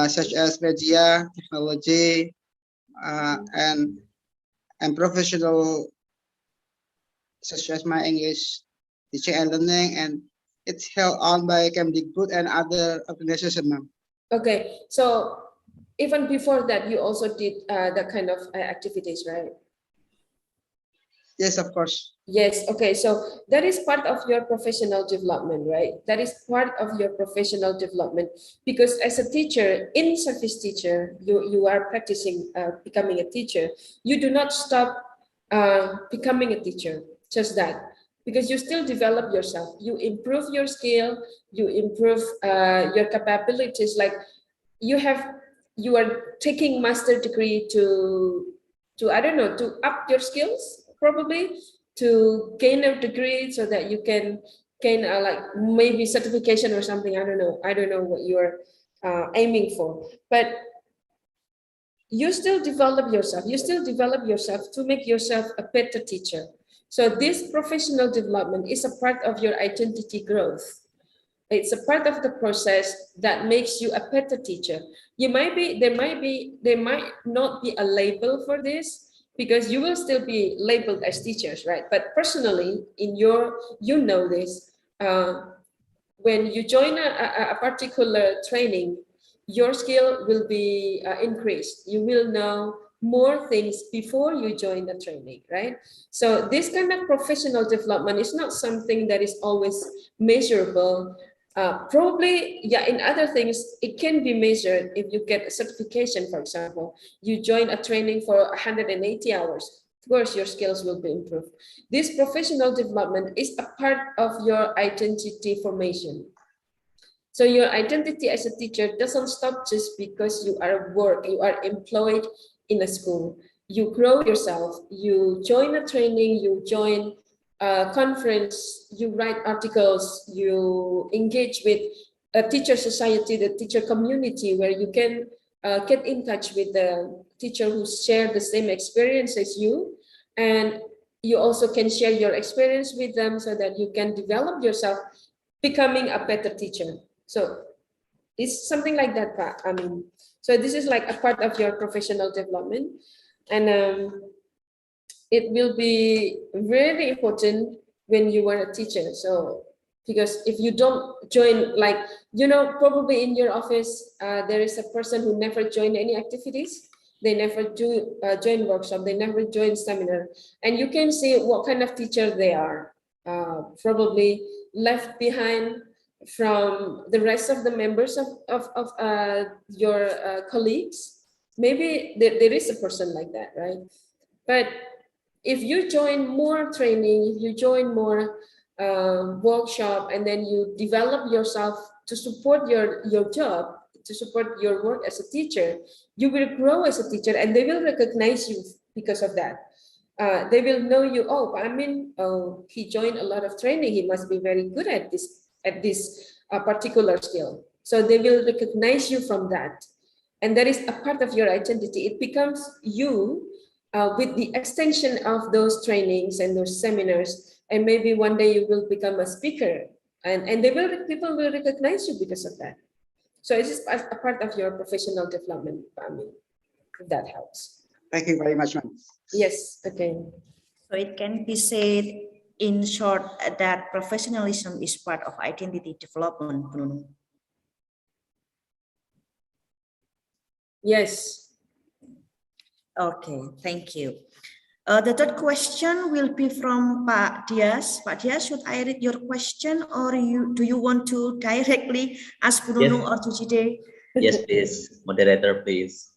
such as media, technology, and professional, such as my English teaching and learning, and it's held on by Kemdikbud and other organizations, ma'am. Okay. So even before that, you also did that kind of activities, right? Yes, of course. Yes, okay, so that is part of your professional development, right? That is part of your professional development, because as a teacher, in-service teacher, you are practicing becoming a teacher. You do not stop becoming a teacher, just that, because you still develop yourself. You improve your skill, you improve your capabilities. Like you are taking master degree to I don't know, to up your skills, probably to gain a degree so that you can gain like maybe certification or something. I don't know what you are aiming for, but you still develop yourself. You still develop yourself to make yourself a better teacher. So this professional development is a part of your identity growth. It's a part of the process that makes you a better teacher. There might not be a label for this, because you will still be labeled as teachers, right? But personally, you know this, when you join a particular training, your skill will be increased. You will know more things before you join the training, right? So this kind of professional development is not something that is always measurable. Probably, yeah, in other things, it can be measured if you get a certification, for example. You join a training for 180 hours. Of course, your skills will be improved. This professional development is a part of your identity formation. So your identity as a teacher doesn't stop just because you are you are employed in a school. You grow yourself, you join a training, you join a conference, you write articles, you engage with a teacher society, the teacher community, where you can get in touch with the teacher who share the same experience as you. And you also can share your experience with them so that you can develop yourself becoming a better teacher. So it's something like that, Pak. I mean, so this is like a part of your professional development, and it will be really important when you are a teacher. So because if you don't join, like, probably in your office, there is a person who never joined any activities. They never do join workshop. They never join seminar, and you can see what kind of teacher they are. Probably left behind from the rest of the members of your colleagues. Maybe there is a person like that, right? But if you join more training, if you join more workshop, and then you develop yourself to support your job, to support your work as a teacher, you will grow as a teacher, and they will recognize you because of that. They will know you. Oh, I mean, he joined a lot of training. He must be very good at this particular skill. So they will recognize you from that, and that is a part of your identity. It becomes you with the extension of those trainings and those seminars, and maybe one day you will become a speaker, and people will recognize you because of that. So it is a part of your professional development. I mean, if that helps. Thank you very much, ma'am. Yes. Okay. So it can be said in short that professionalism is part of identity development, Bruno. Yes. Okay, thank you. The third question will be from Pak Dias. Pak Dias, should I read your question, or do you want to directly ask Bruno or Tuchide? Yes, please. Moderator, please.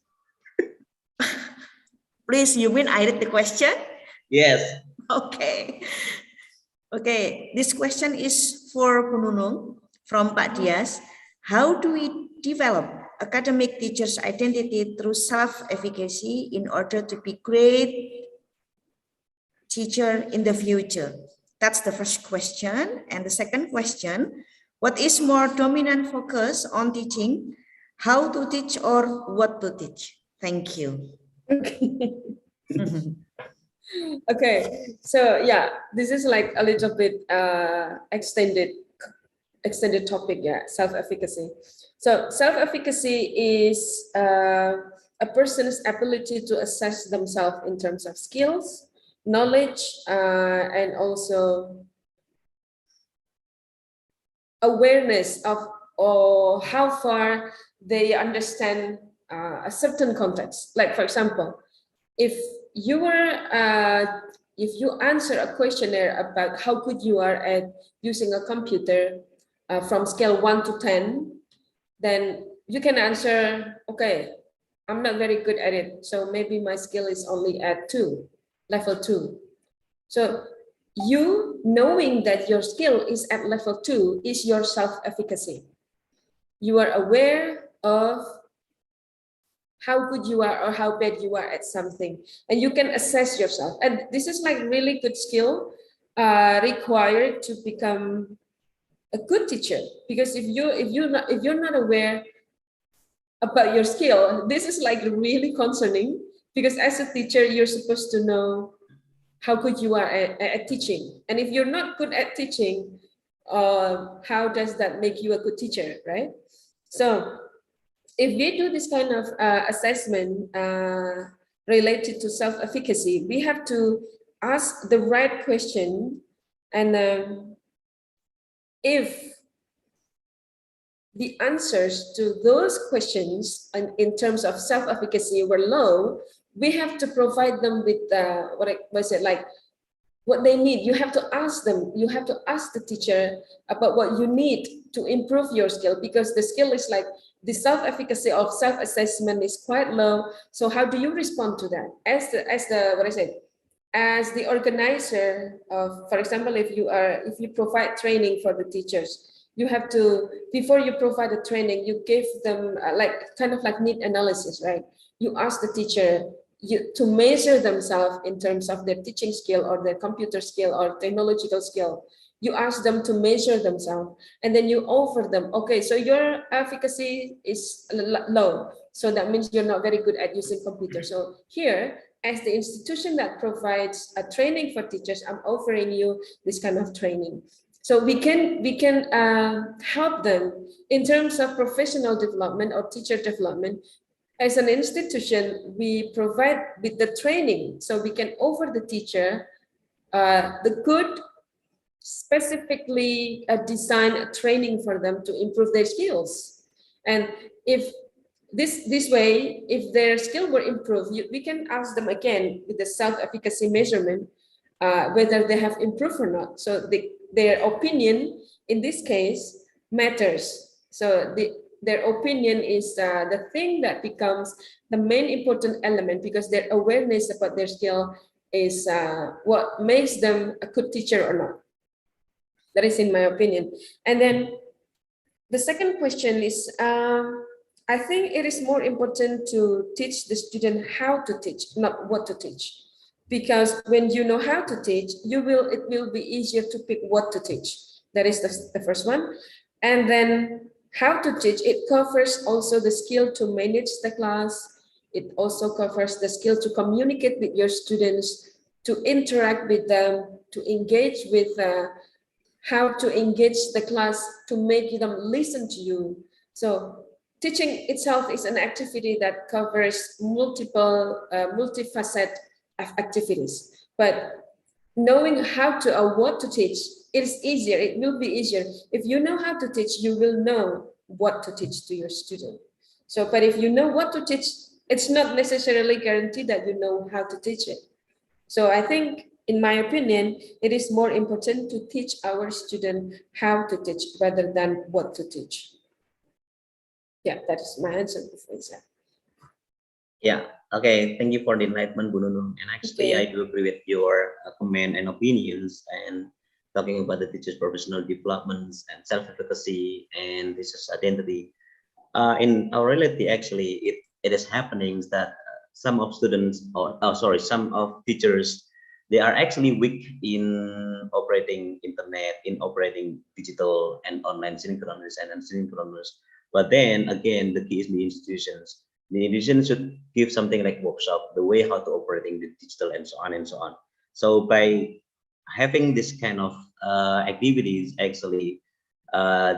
Please, you mean I read the question? Yes. Okay. Okay, this question is for Pununung from Pak Dias. How do we develop academic teachers' identity through self-efficacy in order to be great teacher in the future? That's the first question. And the second question, what is more dominant focus on teaching, how to teach or what to teach? Thank you. Okay, so yeah, this is like a little bit extended topic. Yeah, self-efficacy. So self-efficacy is a person's ability to assess themselves in terms of skills, knowledge, and also awareness of or how far they understand a certain context. Like, for example, if you answer a questionnaire about how good you are at using a computer from scale 1 to 10, then you can answer, okay, I'm not very good at it, so maybe my skill is only at 2, level 2. So you knowing that your skill is at level 2 is your self-efficacy. You are aware of how good you are or how bad you are at something, and you can assess yourself. And this is like really good skill required to become a good teacher, because if you're not aware about your skill, this is like really concerning, because as a teacher you're supposed to know how good you are at teaching. And if you're not good at teaching, how does that make you a good teacher, right? So if we do this kind of assessment related to self-efficacy, we have to ask the right question. And if the answers to those questions in terms of self-efficacy were low, we have to provide them with what they need. You have to ask them, you have to ask the teacher about what you need to improve your skill, because the skill is like the self-efficacy of self-assessment is quite low. So how do you respond to that as the organizer of, for example, if you provide training for the teachers, you have to, before you provide the training, you give them kind of like need analysis, right? You ask the teacher to measure themselves in terms of their teaching skill or their computer skill or technological skill. You ask them to measure themselves, and then you offer them, okay, so your efficacy is low, so that means you're not very good at using computer. So here, as the institution that provides a training for teachers, I'm offering you this kind of training. So we can help them in terms of professional development or teacher development. As an institution, we provide with the training, so we can offer the teacher the good, specifically designed training for them to improve their skills. And if this way, if their skill were improved, we can ask them again with the self-efficacy measurement whether they have improved or not. So their opinion in this case matters. So their opinion is the thing that becomes the main important element, because their awareness about their skill is what makes them a good teacher or not. That is in my opinion. And then the second question is, I think it is more important to teach the student how to teach, not what to teach. Because when you know how to teach, it will be easier to pick what to teach. That is the first one. And then how to teach, it covers also the skill to manage the class. It also covers the skill to communicate with your students, to interact with them, to engage with how to engage the class, to make them listen to you. So teaching itself is an activity that covers multiple, multifaceted activities. But knowing how to or what to teach, it is easier. It will be easier. If you know how to teach, you will know what to teach to your student. So, but if you know what to teach, it's not necessarily guaranteed that you know how to teach it. So I think, in my opinion, it is more important to teach our student how to teach rather than what to teach. Yeah, that is my answer, Professor. Yeah, okay. Thank you for the enlightenment, Bu Nunung. And actually, Okay. I do agree with your comment and opinions, and talking about the teacher's professional developments and self-efficacy and teacher's identity. In our reality, actually, it is happening that some of students, some of teachers, they are actually weak in operating internet, in operating digital and online synchronous and asynchronous. But then again, the key is the institutions. The institution should give something like workshop, the way how to operating the digital and so on and so on. So by having this kind of activities, actually,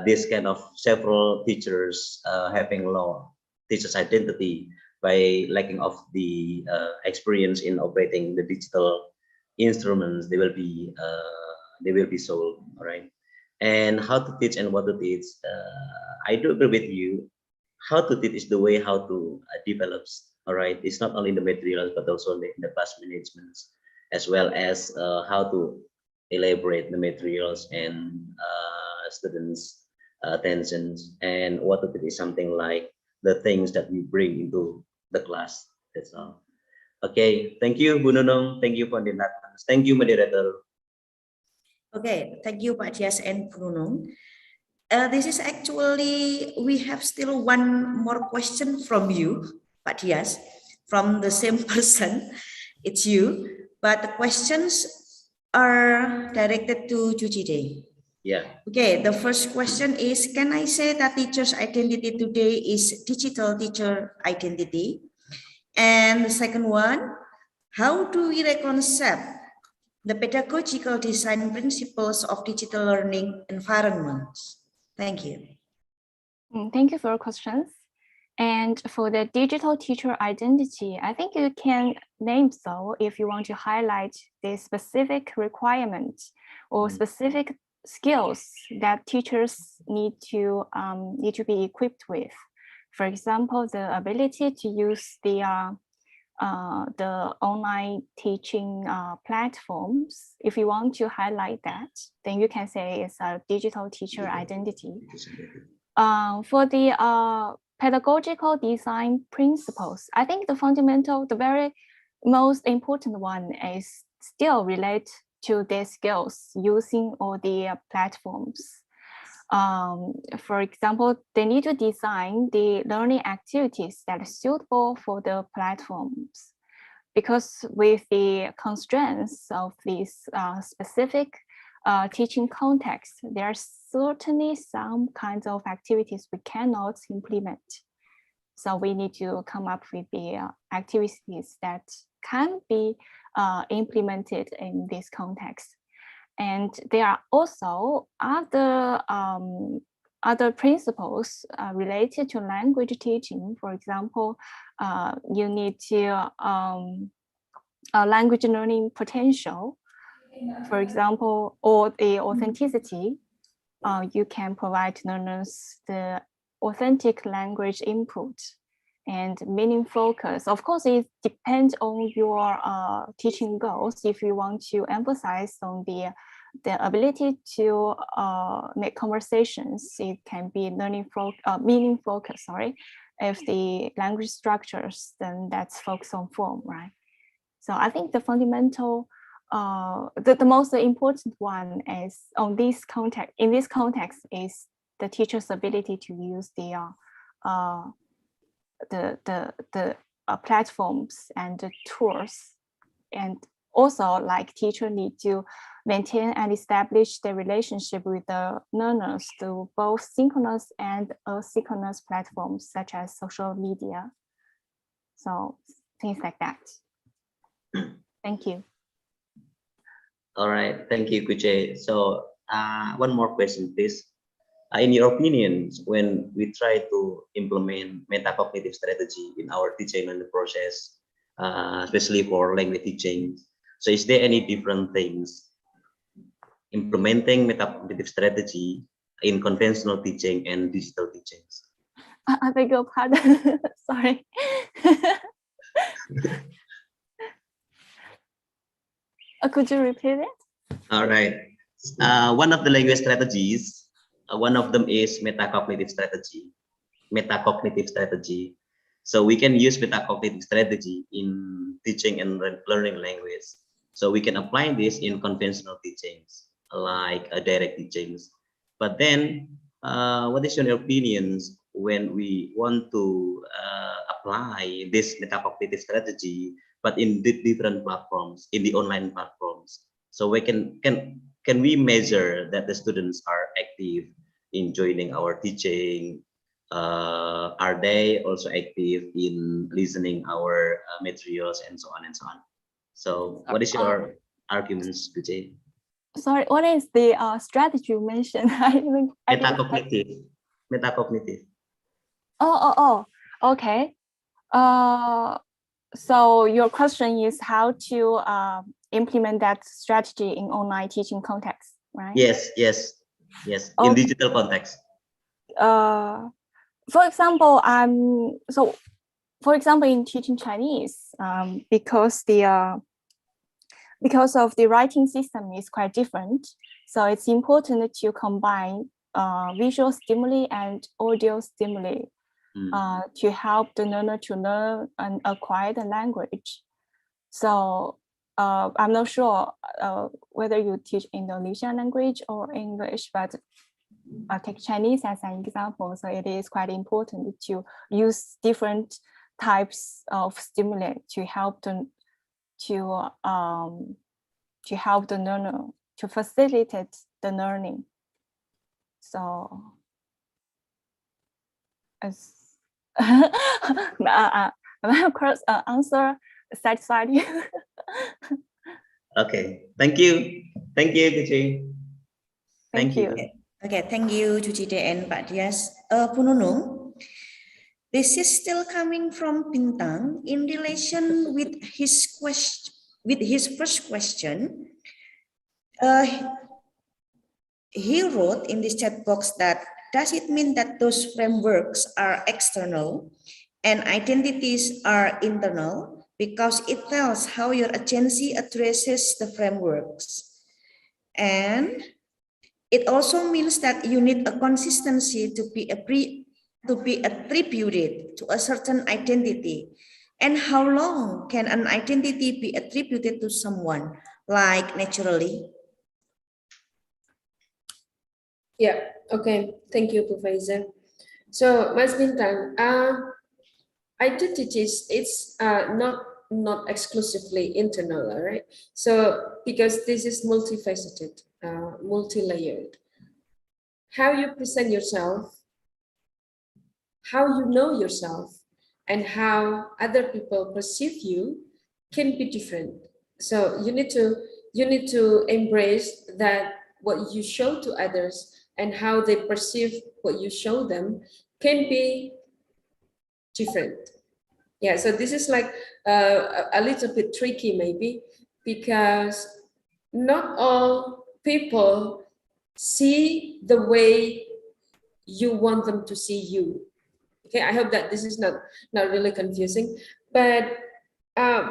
this kind of several teachers having low teacher's identity by lacking of the experience in operating the digital instruments, they will be sold. All right. And how to teach and what to teach, I do agree with you. How to teach is the way how to develop. All right, it's not only the materials but also the class management, as well as how to elaborate the materials and students' attentions. And what to teach is something like the things that we bring into the class. That's all. Okay, thank you, Bu Nunung. Thank you for the announcements. Thank you, moderator. Okay, thank you, Pak Dias and Bu Nunung. This is actually, we have still one more question from you, Pak Dias, from the same person. It's you, but the questions are directed to Chu Chide. Yeah. Okay, the first question is, can I say that teacher's identity today is digital teacher identity? And the second one, how do we reconcile the pedagogical design principles of digital learning environments? Thank you. Thank you for your questions. And for the digital teacher identity, I think you can name so if you want to highlight the specific requirements or specific skills that teachers need to be equipped with. For example, the ability to use the the online teaching platforms, if you want to highlight that, then you can say it's a digital teacher identity. For the pedagogical design principles, I think the very most important one is still relate to their skills using all the platforms. For example, they need to design the learning activities that are suitable for the platforms, because with the constraints of this specific teaching context, there are certainly some kinds of activities we cannot implement. So we need to come up with the activities that can be implemented in this context. And there are also other principles related to language teaching. For example, you need to language learning potential, for example, or the authenticity. You can provide learners the authentic language input and meaning focus. Of course, it depends on your teaching goals. If you want to emphasize on the ability to make conversations, it can be meaning focus, sorry. If the language structures, then that's focused on form, right? So I think the fundamental, the most important one is in this context is the teacher's ability to use the platforms and the tools, and also like teacher need to maintain and establish the relationship with the learners through both synchronous and asynchronous platforms such as social media. So things like that. Thank you. All right, thank you, Kuche. So one more question, please. In your opinions, when we try to implement metacognitive strategy in our teaching and the process, especially for language teaching, so is there any different things implementing metacognitive strategy in conventional teaching and digital teachings? I beg your pardon. Sorry. Could you repeat it? All right. One of the language strategies, one of them is metacognitive strategy. Metacognitive strategy. So we can use metacognitive strategy in teaching and learning language. So we can apply this in conventional teachings, like direct teachings. But then, what is your opinions when we want to apply this metacognitive strategy, but in different platforms, in the online platforms? So we can we measure that the students are active in joining our teaching? Are they also active in listening our materials and so on and so on? So what is your arguments, Kuche? Sorry, what is the strategy you mentioned? Metacognitive. Metacognitive. Okay. So your question is how to implement that strategy in online teaching context, right? Yes. Okay. In digital context. For example, in teaching Chinese, because of the writing system is quite different, so it's important to combine visual stimuli and audio stimuli to help the learner to learn and acquire the language. So I'm not sure whether you teach Indonesian language or English, but I'll take Chinese as an example. So it is quite important to use different types of stimuli to help the learner, to facilitate the learning. So as of course answer satisfied you. Okay, thank you, Kuche. Thank you. Okay, thank you, Cucide and Pak Dias. Bu Nunung, this is still coming from Bintang in relation with his first question. He wrote in this chat box that, does it mean that those frameworks are external and identities are internal? because it tells how your agency addresses the frameworks. And it also means that you need a consistency to be attributed to a certain identity. And how long can an identity be attributed to someone, like naturally? Yeah, okay. Thank you, Professor. So, Mas Bintang, identities, it's not exclusively internal, all right? So, because this is multifaceted, multi-layered. How you present yourself, how you know yourself, and how other people perceive you can be different. So you need to embrace that what you show to others and how they perceive what you show them can be different. Yeah, so this is like a little bit tricky maybe, because not all people see the way you want them to see you. Okay, I hope that this is not really confusing, but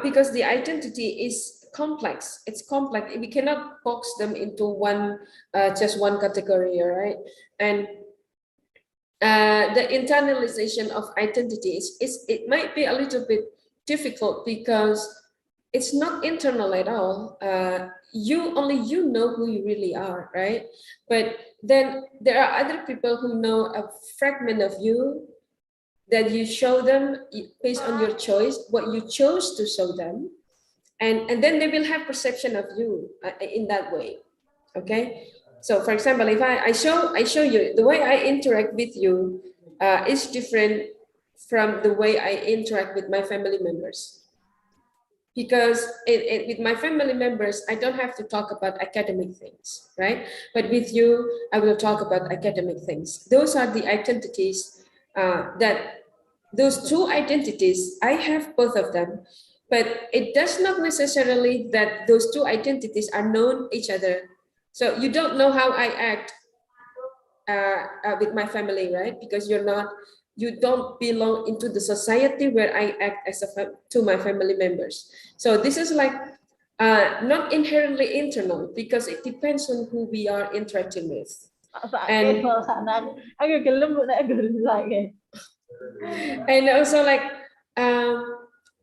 because the identity is complex, it's complex. We cannot box them into one, just one category, right? And the internalization of identity it might be a little bit difficult because it's not internal at all. Only you know who you really are, right? But then there are other people who know a fragment of you that you show them based on your choice, what you chose to show them, and then they will have perception of you in that way. Okay, so for example, if I show you the way I interact with you is different from the way I interact with my family members. Because with my family members, I don't have to talk about academic things, right? But with you, I will talk about academic things. Those are the identities those two identities, I have both of them, but it does not necessarily that those two identities are known each other. So you don't know how I act with my family, right? Because you don't belong into the society where I act to my family members. So this is like not inherently internal, because it depends on who we are interacting with. And also like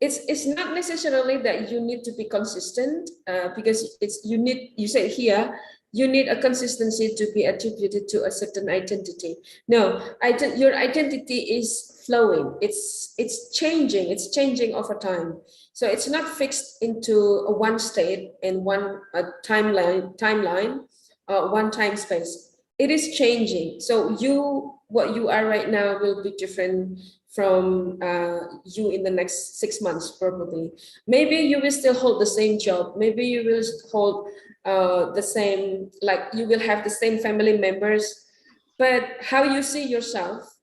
it's not necessarily that you need to be consistent, because you said here you need a consistency to be attributed to a certain identity. No, your identity is flowing, it's changing over time. So it's not fixed into a one state and one timeline, one time space. It is changing. So what you are right now will be different from you in the next 6 months, probably. Maybe you will still hold the same job. Maybe you will hold the same, like you will have the same family members, but how you see yourself,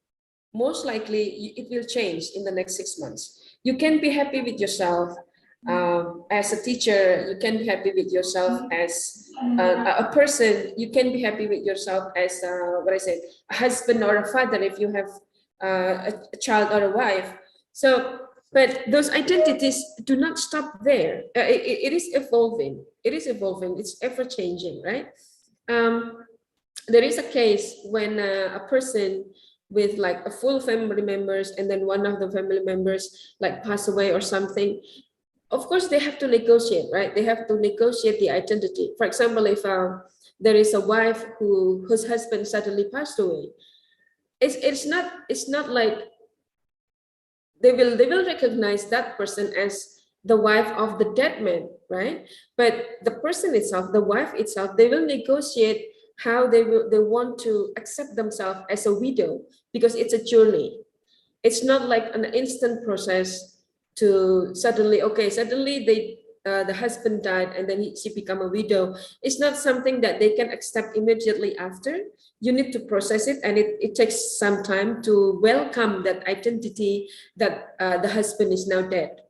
most likely it will change in the next 6 months. You can be happy with yourself as a teacher, you can be happy with yourself as a person, you can be happy with yourself as a husband or a father if you have a child or a wife. So, but those identities do not stop there. It is evolving. It's ever changing, right? There is a case when a person with like a full family members, and then one of the family members like pass away or something. Of course, they have to negotiate, right? They have to negotiate the identity. For example, if there is a wife whose husband suddenly passed away, it's not like they will recognize that person as the wife of the dead man, right? But the person itself, the wife itself, they will negotiate how they want to accept themselves as a widow, because it's a journey. It's not like an instant process to suddenly the husband died and then she become a widow. It's not something that they can accept immediately after. You need to process it, and it takes some time to welcome that identity that the husband is now dead.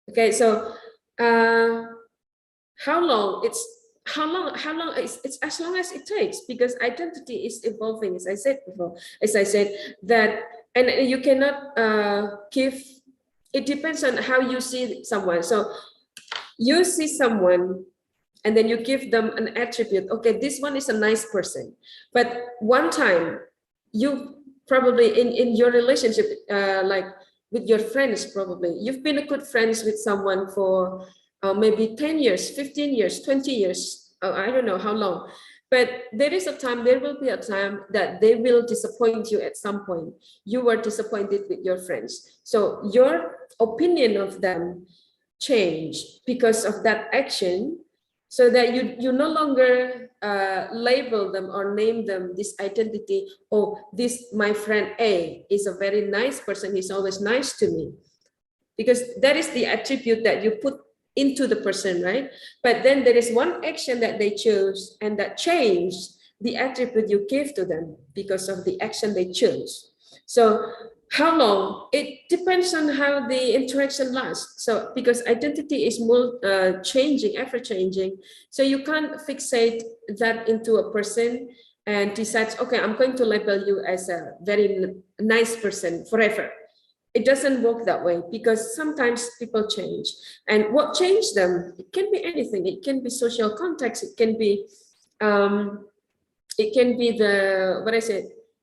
Okay, so how long? It's as long as it takes, because identity is evolving, as I said before. As I said that, and you cannot give it depends on how you see someone. So you see someone and then you give them an attribute. Okay, this one is a nice person. But one time you probably in your relationship, like with your friends, probably you've been a good friends with someone for maybe 10 years, 15 years, 20 years. I don't know how long. But there will be a time that they will disappoint you at some point. You were disappointed with your friends. So your opinion of them changed because of that action, so that you no longer label them or name them this identity. Oh, this my friend A is a very nice person. He's always nice to me. Because that is the attribute that you put into the person, right? But then there is one action that they chose and that changed the attribute you gave to them because of the action they chose. So how long? It depends on how the interaction lasts. So because identity is changing, ever changing, so you can't fixate that into a person and decide, okay, I'm going to label you as a very nice person forever. It doesn't work that way, because sometimes people change, and what changed them, it can be anything. It can be social context. It can be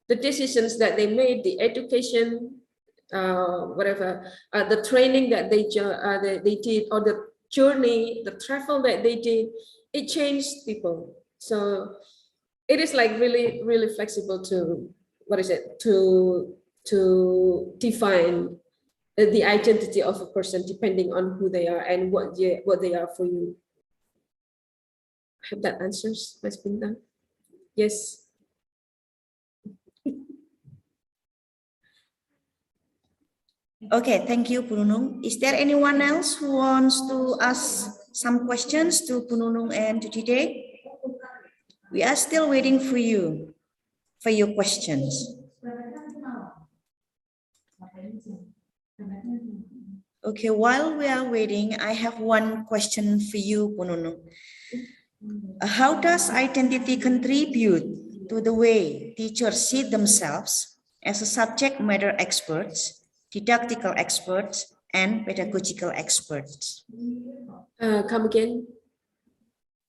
the decisions that they made, the education, the training that they did, or the journey, the travel that they did. It changed people. So it is like really, really flexible to define the identity of a person depending on who they are and what they are for you. I hope that answers, Ms. Bintang. Yes. Okay, thank you, Bu Nunung. Is there anyone else who wants to ask some questions to Bu Nunung and to Dide? We are still waiting for you, for your questions. Okay, while we are waiting, I have one question for you, Bu Nunung. How does identity contribute to the way teachers see themselves as a subject matter experts, didactical experts, and pedagogical experts? Come again.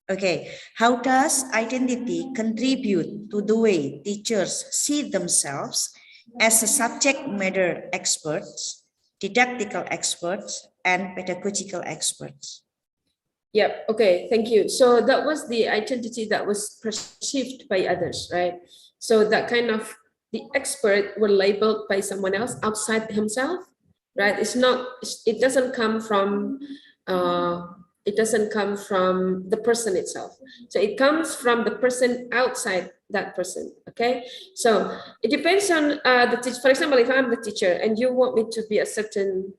Okay, how does identity contribute to the way teachers see themselves as a subject matter experts, didactical experts, and pedagogical experts? Yep. Okay. Thank you. So that was the identity that was perceived by others, right? So that kind of the expert were labeled by someone else outside himself, right? It doesn't come from the person itself. So it comes from the person outside that person. Okay. So it depends on the teacher. For example, if I'm the teacher and you want me to be a certain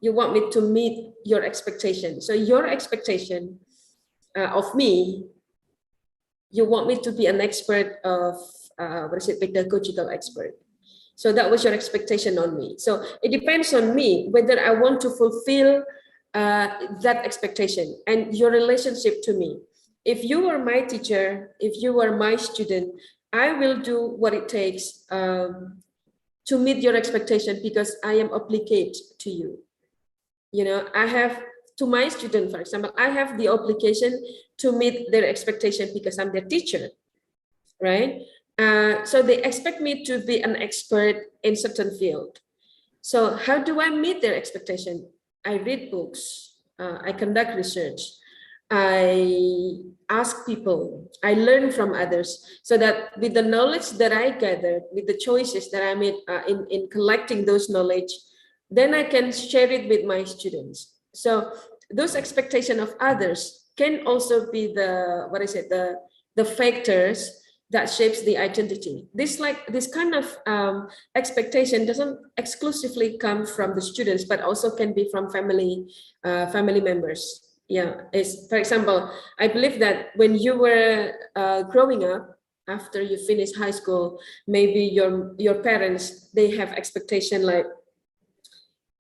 you want me to meet your expectation. So your expectation of me, you want me to be an expert of, pedagogical expert. So that was your expectation on me. So it depends on me whether I want to fulfill that expectation and your relationship to me. If you are my teacher, if you are my student, I will do what it takes to meet your expectation because I am obligated to you. You know, I have, to my student, for example, I have the obligation to meet their expectation because I'm their teacher, right? So they expect me to be an expert in certain field. So how do I meet their expectation? I read books, I conduct research, I ask people, I learn from others, so that with the knowledge that I gathered, with the choices that I made in collecting those knowledge, then I can share it with my students. So those expectations of others can also be the factors that shapes the identity. This kind of expectation doesn't exclusively come from the students, but also can be from family members. Yeah, for example, I believe that when you were growing up, after you finish high school, maybe your parents, they have expectation like,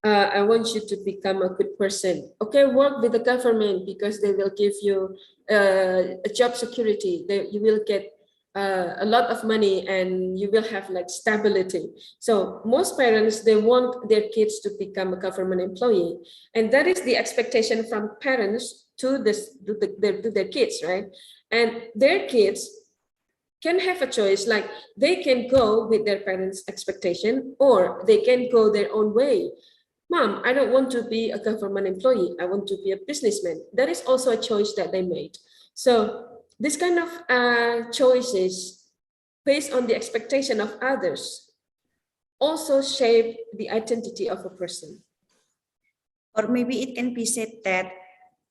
I want you to become a good person. Okay, work with the government because they will give you a job security. You will get a lot of money and you will have like stability. So most parents, they want their kids to become a government employee, and that is the expectation from parents to their kids, right? And their kids can have a choice, like they can go with their parents' expectation or they can go their own way. Mom, I don't want to be a government employee. I want to be a businessman. That is also a choice that they made. So this kind of choices based on the expectation of others also shape the identity of a person. Or maybe it can be said that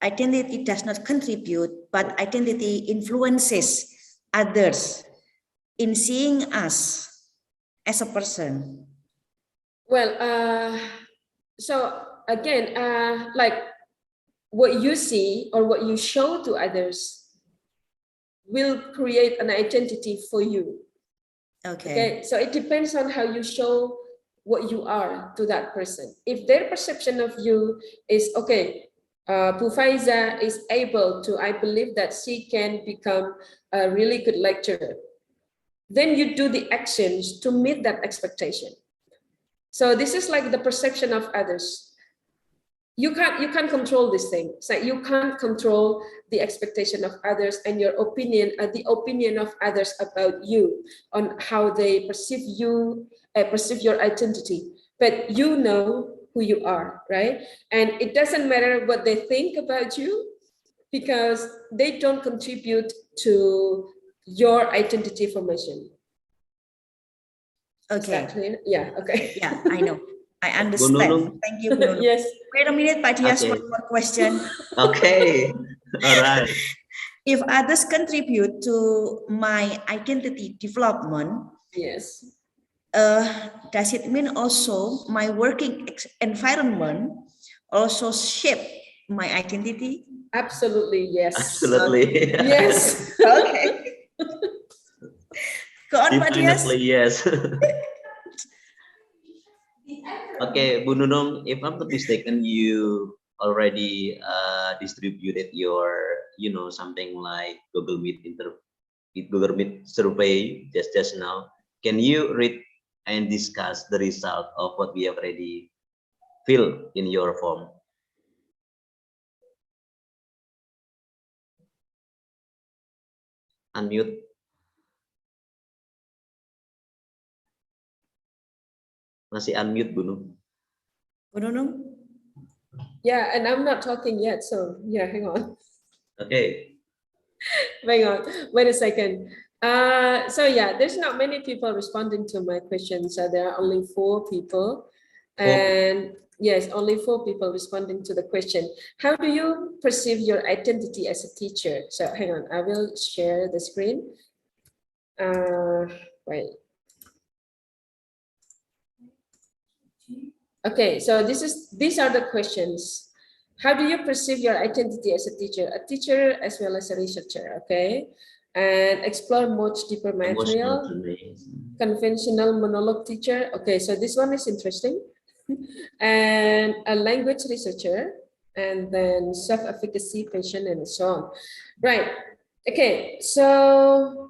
identity does not contribute, but identity influences others in seeing us as a person. Well, so again, like what you see or what you show to others will create an identity for you. Okay, so it depends on how you show what you are to that person. If their perception of you is, okay, Bu Faiza is able to, I believe that she can become a really good lecturer, then you do the actions to meet that expectation. So this is like the perception of others. You can't control this thing. So you can't control the expectation of others and your opinion, the opinion of others about you, on how they perceive you, perceive your identity. But you know who you are, right? And it doesn't matter what they think about you, because they don't contribute to your identity formation. Is Okay. that clear? Yeah, okay. Yeah, I know. I understand. Thank you, Bu Nunung. Yes. Wait a minute, Pak Dias, Okay. one more question. Okay, all right. If others contribute to my identity development, Yes. does it mean also my working environment also shape my identity? Absolutely, yes. Absolutely. Yes. Okay. Go on, Pak Dias. Definitely yes. Okay, Bu Nunung, if I'm not mistaken, you already distributed your, something like Google Meet survey just now. Can you read and discuss the result of what we have already filled in your form? Unmute. Masih unmute, Bu Nunung. Bu Nunung? Yeah, and I'm not talking yet, so yeah, hang on. Okay. Hang on, wait a second. So yeah, there's not many people responding to my questions. So there are only 4 people. And yes, only 4 people responding to the question. How do you perceive your identity as a teacher? So hang on, I will share the screen. Wait. Okay, so these are the questions. How do you perceive your identity as a teacher as well as a researcher? Okay, and explore much deeper material. Conventional monologue teacher. Okay, so this one is interesting. And a language researcher, and then self-efficacy, patient, and so on. Right. Okay, so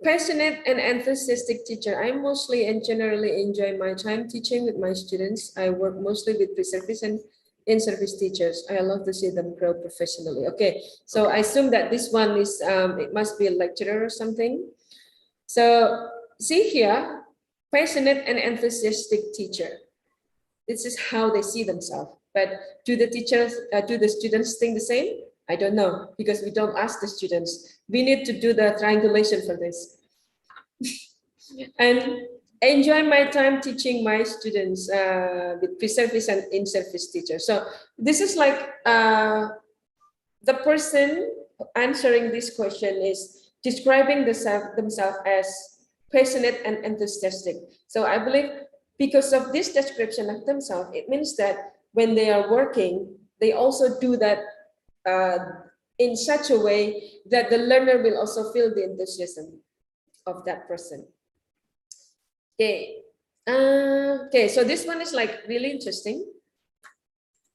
passionate and enthusiastic teacher. I mostly and generally enjoy my time teaching with my students. I work mostly with pre-service and in-service teachers. I love to see them grow professionally. Okay, so I assume that this one is, it must be a lecturer or something. So see here, passionate and enthusiastic teacher. This is how they see themselves. But do the students think the same? I don't know, because we don't ask the students. We need to do the triangulation for this. And enjoy my time teaching my students with pre-service and in-service teachers. So this is like the person answering this question is describing themselves as passionate and enthusiastic. So I believe because of this description of themselves, it means that when they are working, they also do that in such a way that the learner will also feel the enthusiasm of that person. Okay. Okay, so this one is like really interesting.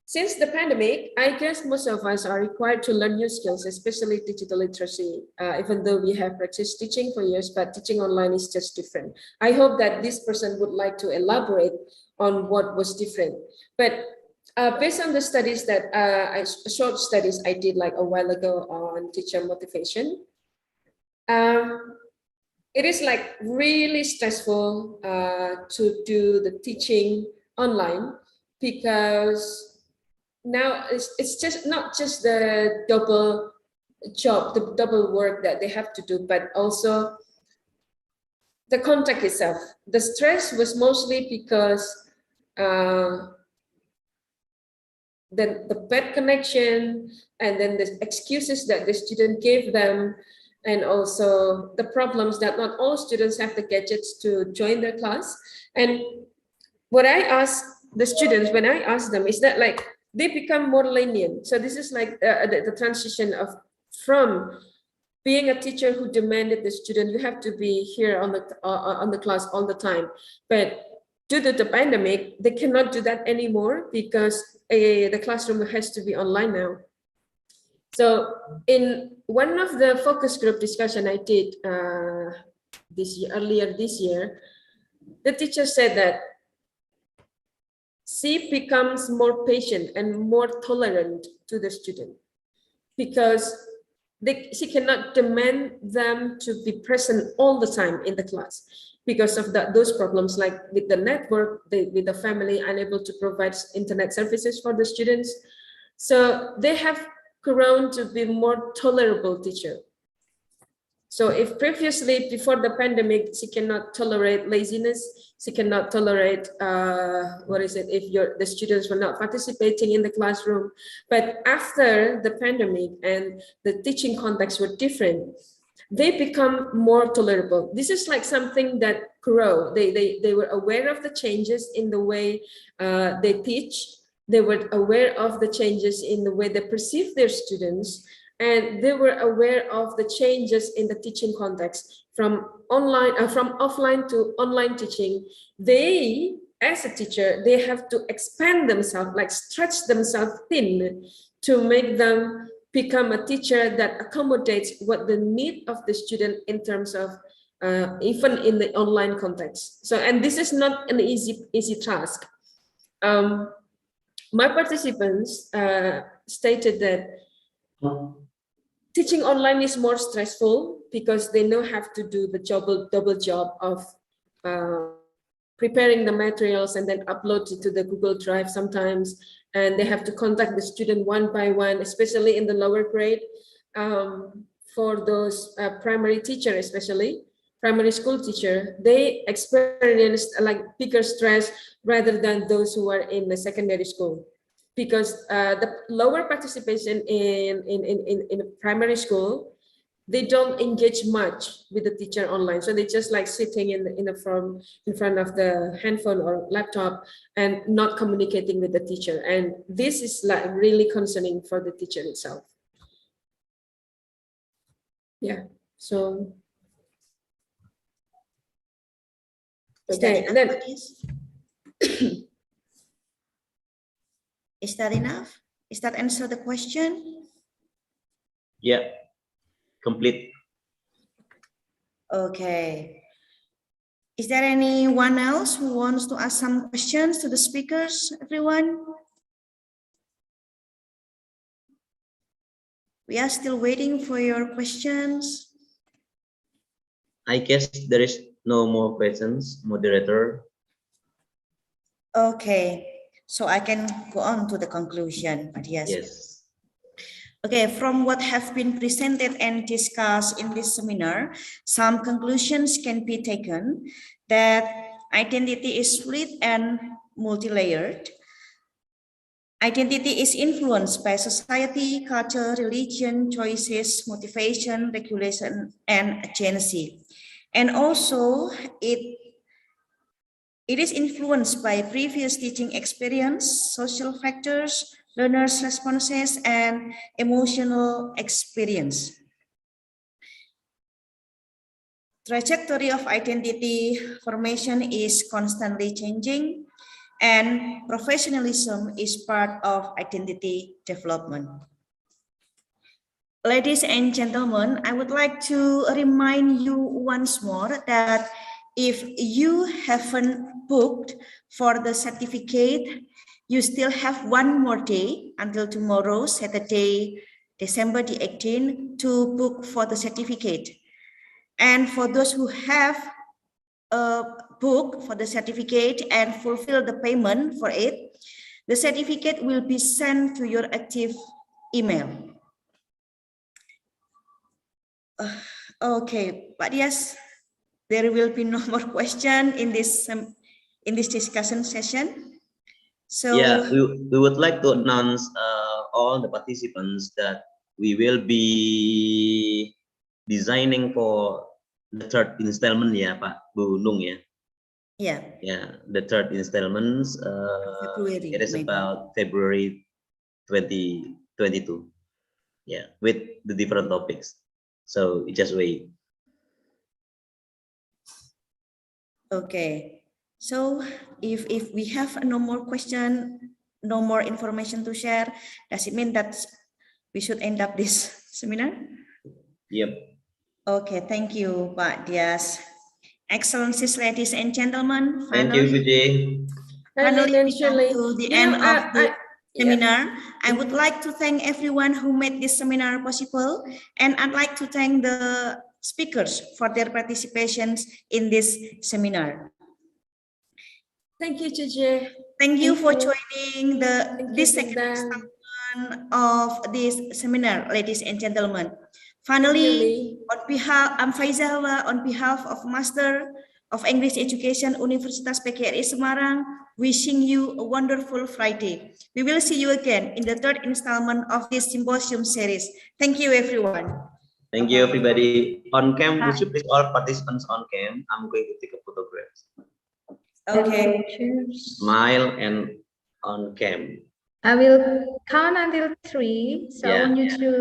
since the pandemic, I guess most of us are required to learn new skills, especially digital literacy, even though we have practiced teaching for years, but teaching online is just different. I hope that this person would like to elaborate on what was different. But based on the studies that, short studies I did like a while ago on teacher motivation, it is like really stressful to do the teaching online, because now it's just not just the double job, the double work that they have to do, but also the contact itself. The stress was mostly because the bad connection, and then the excuses that the student gave them, and also the problems that not all students have the gadgets to join their class. And what I ask the students when I ask them is that like they become more lenient. So this is like the transition of from being a teacher who demanded the student, you have to be here on the class all the time. But due to the pandemic, they cannot do that anymore, because the classroom has to be online now. So in one of the focus group discussion I did earlier this year, the teacher said that she becomes more patient and more tolerant to the student, because she cannot demand them to be present all the time in the class because of those problems, like with the network, with the family unable to provide internet services for the students. So they have grown to be more tolerable teacher. So if previously, before the pandemic, she cannot tolerate laziness, she cannot tolerate, if the students were not participating in the classroom. But after the pandemic and the teaching context were different, they become more tolerable. This is like something that grow. They were aware of the changes in the way they teach. They were aware of the changes in the way they perceive their students. And they were aware of the changes in the teaching context from offline to online teaching. They, as a teacher, they have to expand themselves, like stretch themselves thin to make them become a teacher that accommodates what the need of the student in terms of even in the online context. So, and this is not an easy task. My participants stated that teaching online is more stressful because they now have to do the double job of preparing the materials and then upload it to the Google Drive sometimes, and they have to contact the student one by one, especially in the lower grade. For those primary teacher, especially primary school teacher, they experience like bigger stress rather than those who are in the secondary school. Because the lower participation in primary school, they don't engage much with the teacher online. So they just like sitting in front of the handphone or laptop and not communicating with the teacher. And this is like really concerning for the teacher itself. Yeah, so. Okay, then. Is that enough? Is that answer the question? Yeah, complete. Okay. Is there anyone else who wants to ask some questions to the speakers, everyone? We are still waiting for your questions. I guess there is no more questions, moderator. Okay. So I can go on to the conclusion, but yes. Yes. Okay, from what have been presented and discussed in this seminar, some conclusions can be taken that identity is fluid and multi-layered. Identity is influenced by society, culture, religion, choices, motivation, regulation, and agency. And also it is influenced by previous teaching experience, social factors, learners' responses, and emotional experience. Trajectory of identity formation is constantly changing. and professionalism is part of identity development. Ladies and gentlemen, I would like to remind you once more that if you haven't booked for the certificate, you still have one more day until tomorrow, Saturday, December the 18th, to book for the certificate. And for those who have booked for the certificate and fulfill the payment for it, the certificate will be sent to your active email. Okay, but yes, there will be no more question in this discussion session. So Yeah, we would like to announce all the participants that we will be designing for the third installment ya Pak Bu Nung ya. yeah, Yeah, the third installments February, it is maybe. about February 2022. Yeah, with the different topics. So just wait. Okay, so if we have no more question, no more information to share, does it mean that we should end up this seminar? Yep. Okay, thank you, Pak Dias. Excellencies, ladies and gentlemen, Thank you, Vijay. finally Arlene and we come Shirley. to the You know, end of the yeah. seminar. I would like to thank everyone who made this seminar possible, and I'd like to thank the speakers for their participations in this seminar. Thank you, Juje. Thank you Thank for you. joining Thank you, this second Dinda. installment of this seminar, ladies and gentlemen. Thank you, Finally, Lee. on behalf, I'm Faizalwa, on behalf of Master of English Education Universitas PGRI Semarang, wishing you a wonderful Friday. We will see you again in the third installment of this symposium series. Thank you, everyone. Thank you, everybody. On cam, would you please all participants on cam? I'm going to take a photograph. Okay. Smile and on cam. I will count until 3. So I Yeah. want you to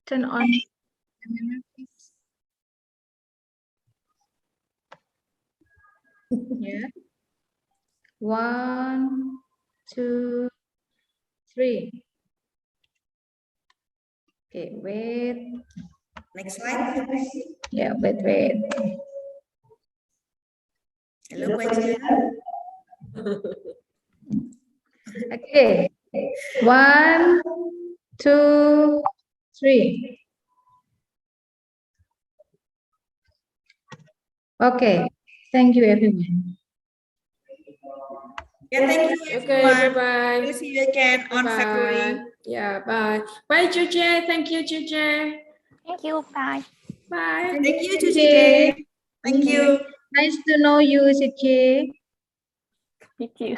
turn on camera, please. Yeah. 1, 2, 3. Okay, wait. Next slide. Yeah, wait. Hello, question. Okay. 1, 2, 3. Okay. Thank you, everyone. Yeah, thank you, Okay, everyone. bye-bye. We'll see you again on February. Yeah, bye. Bye, Juje. Thank you, Juje. Thank you. Bye. Bye. Thank you, CJ. Tuji. Thank you. Nice to know you, CJ. Thank you.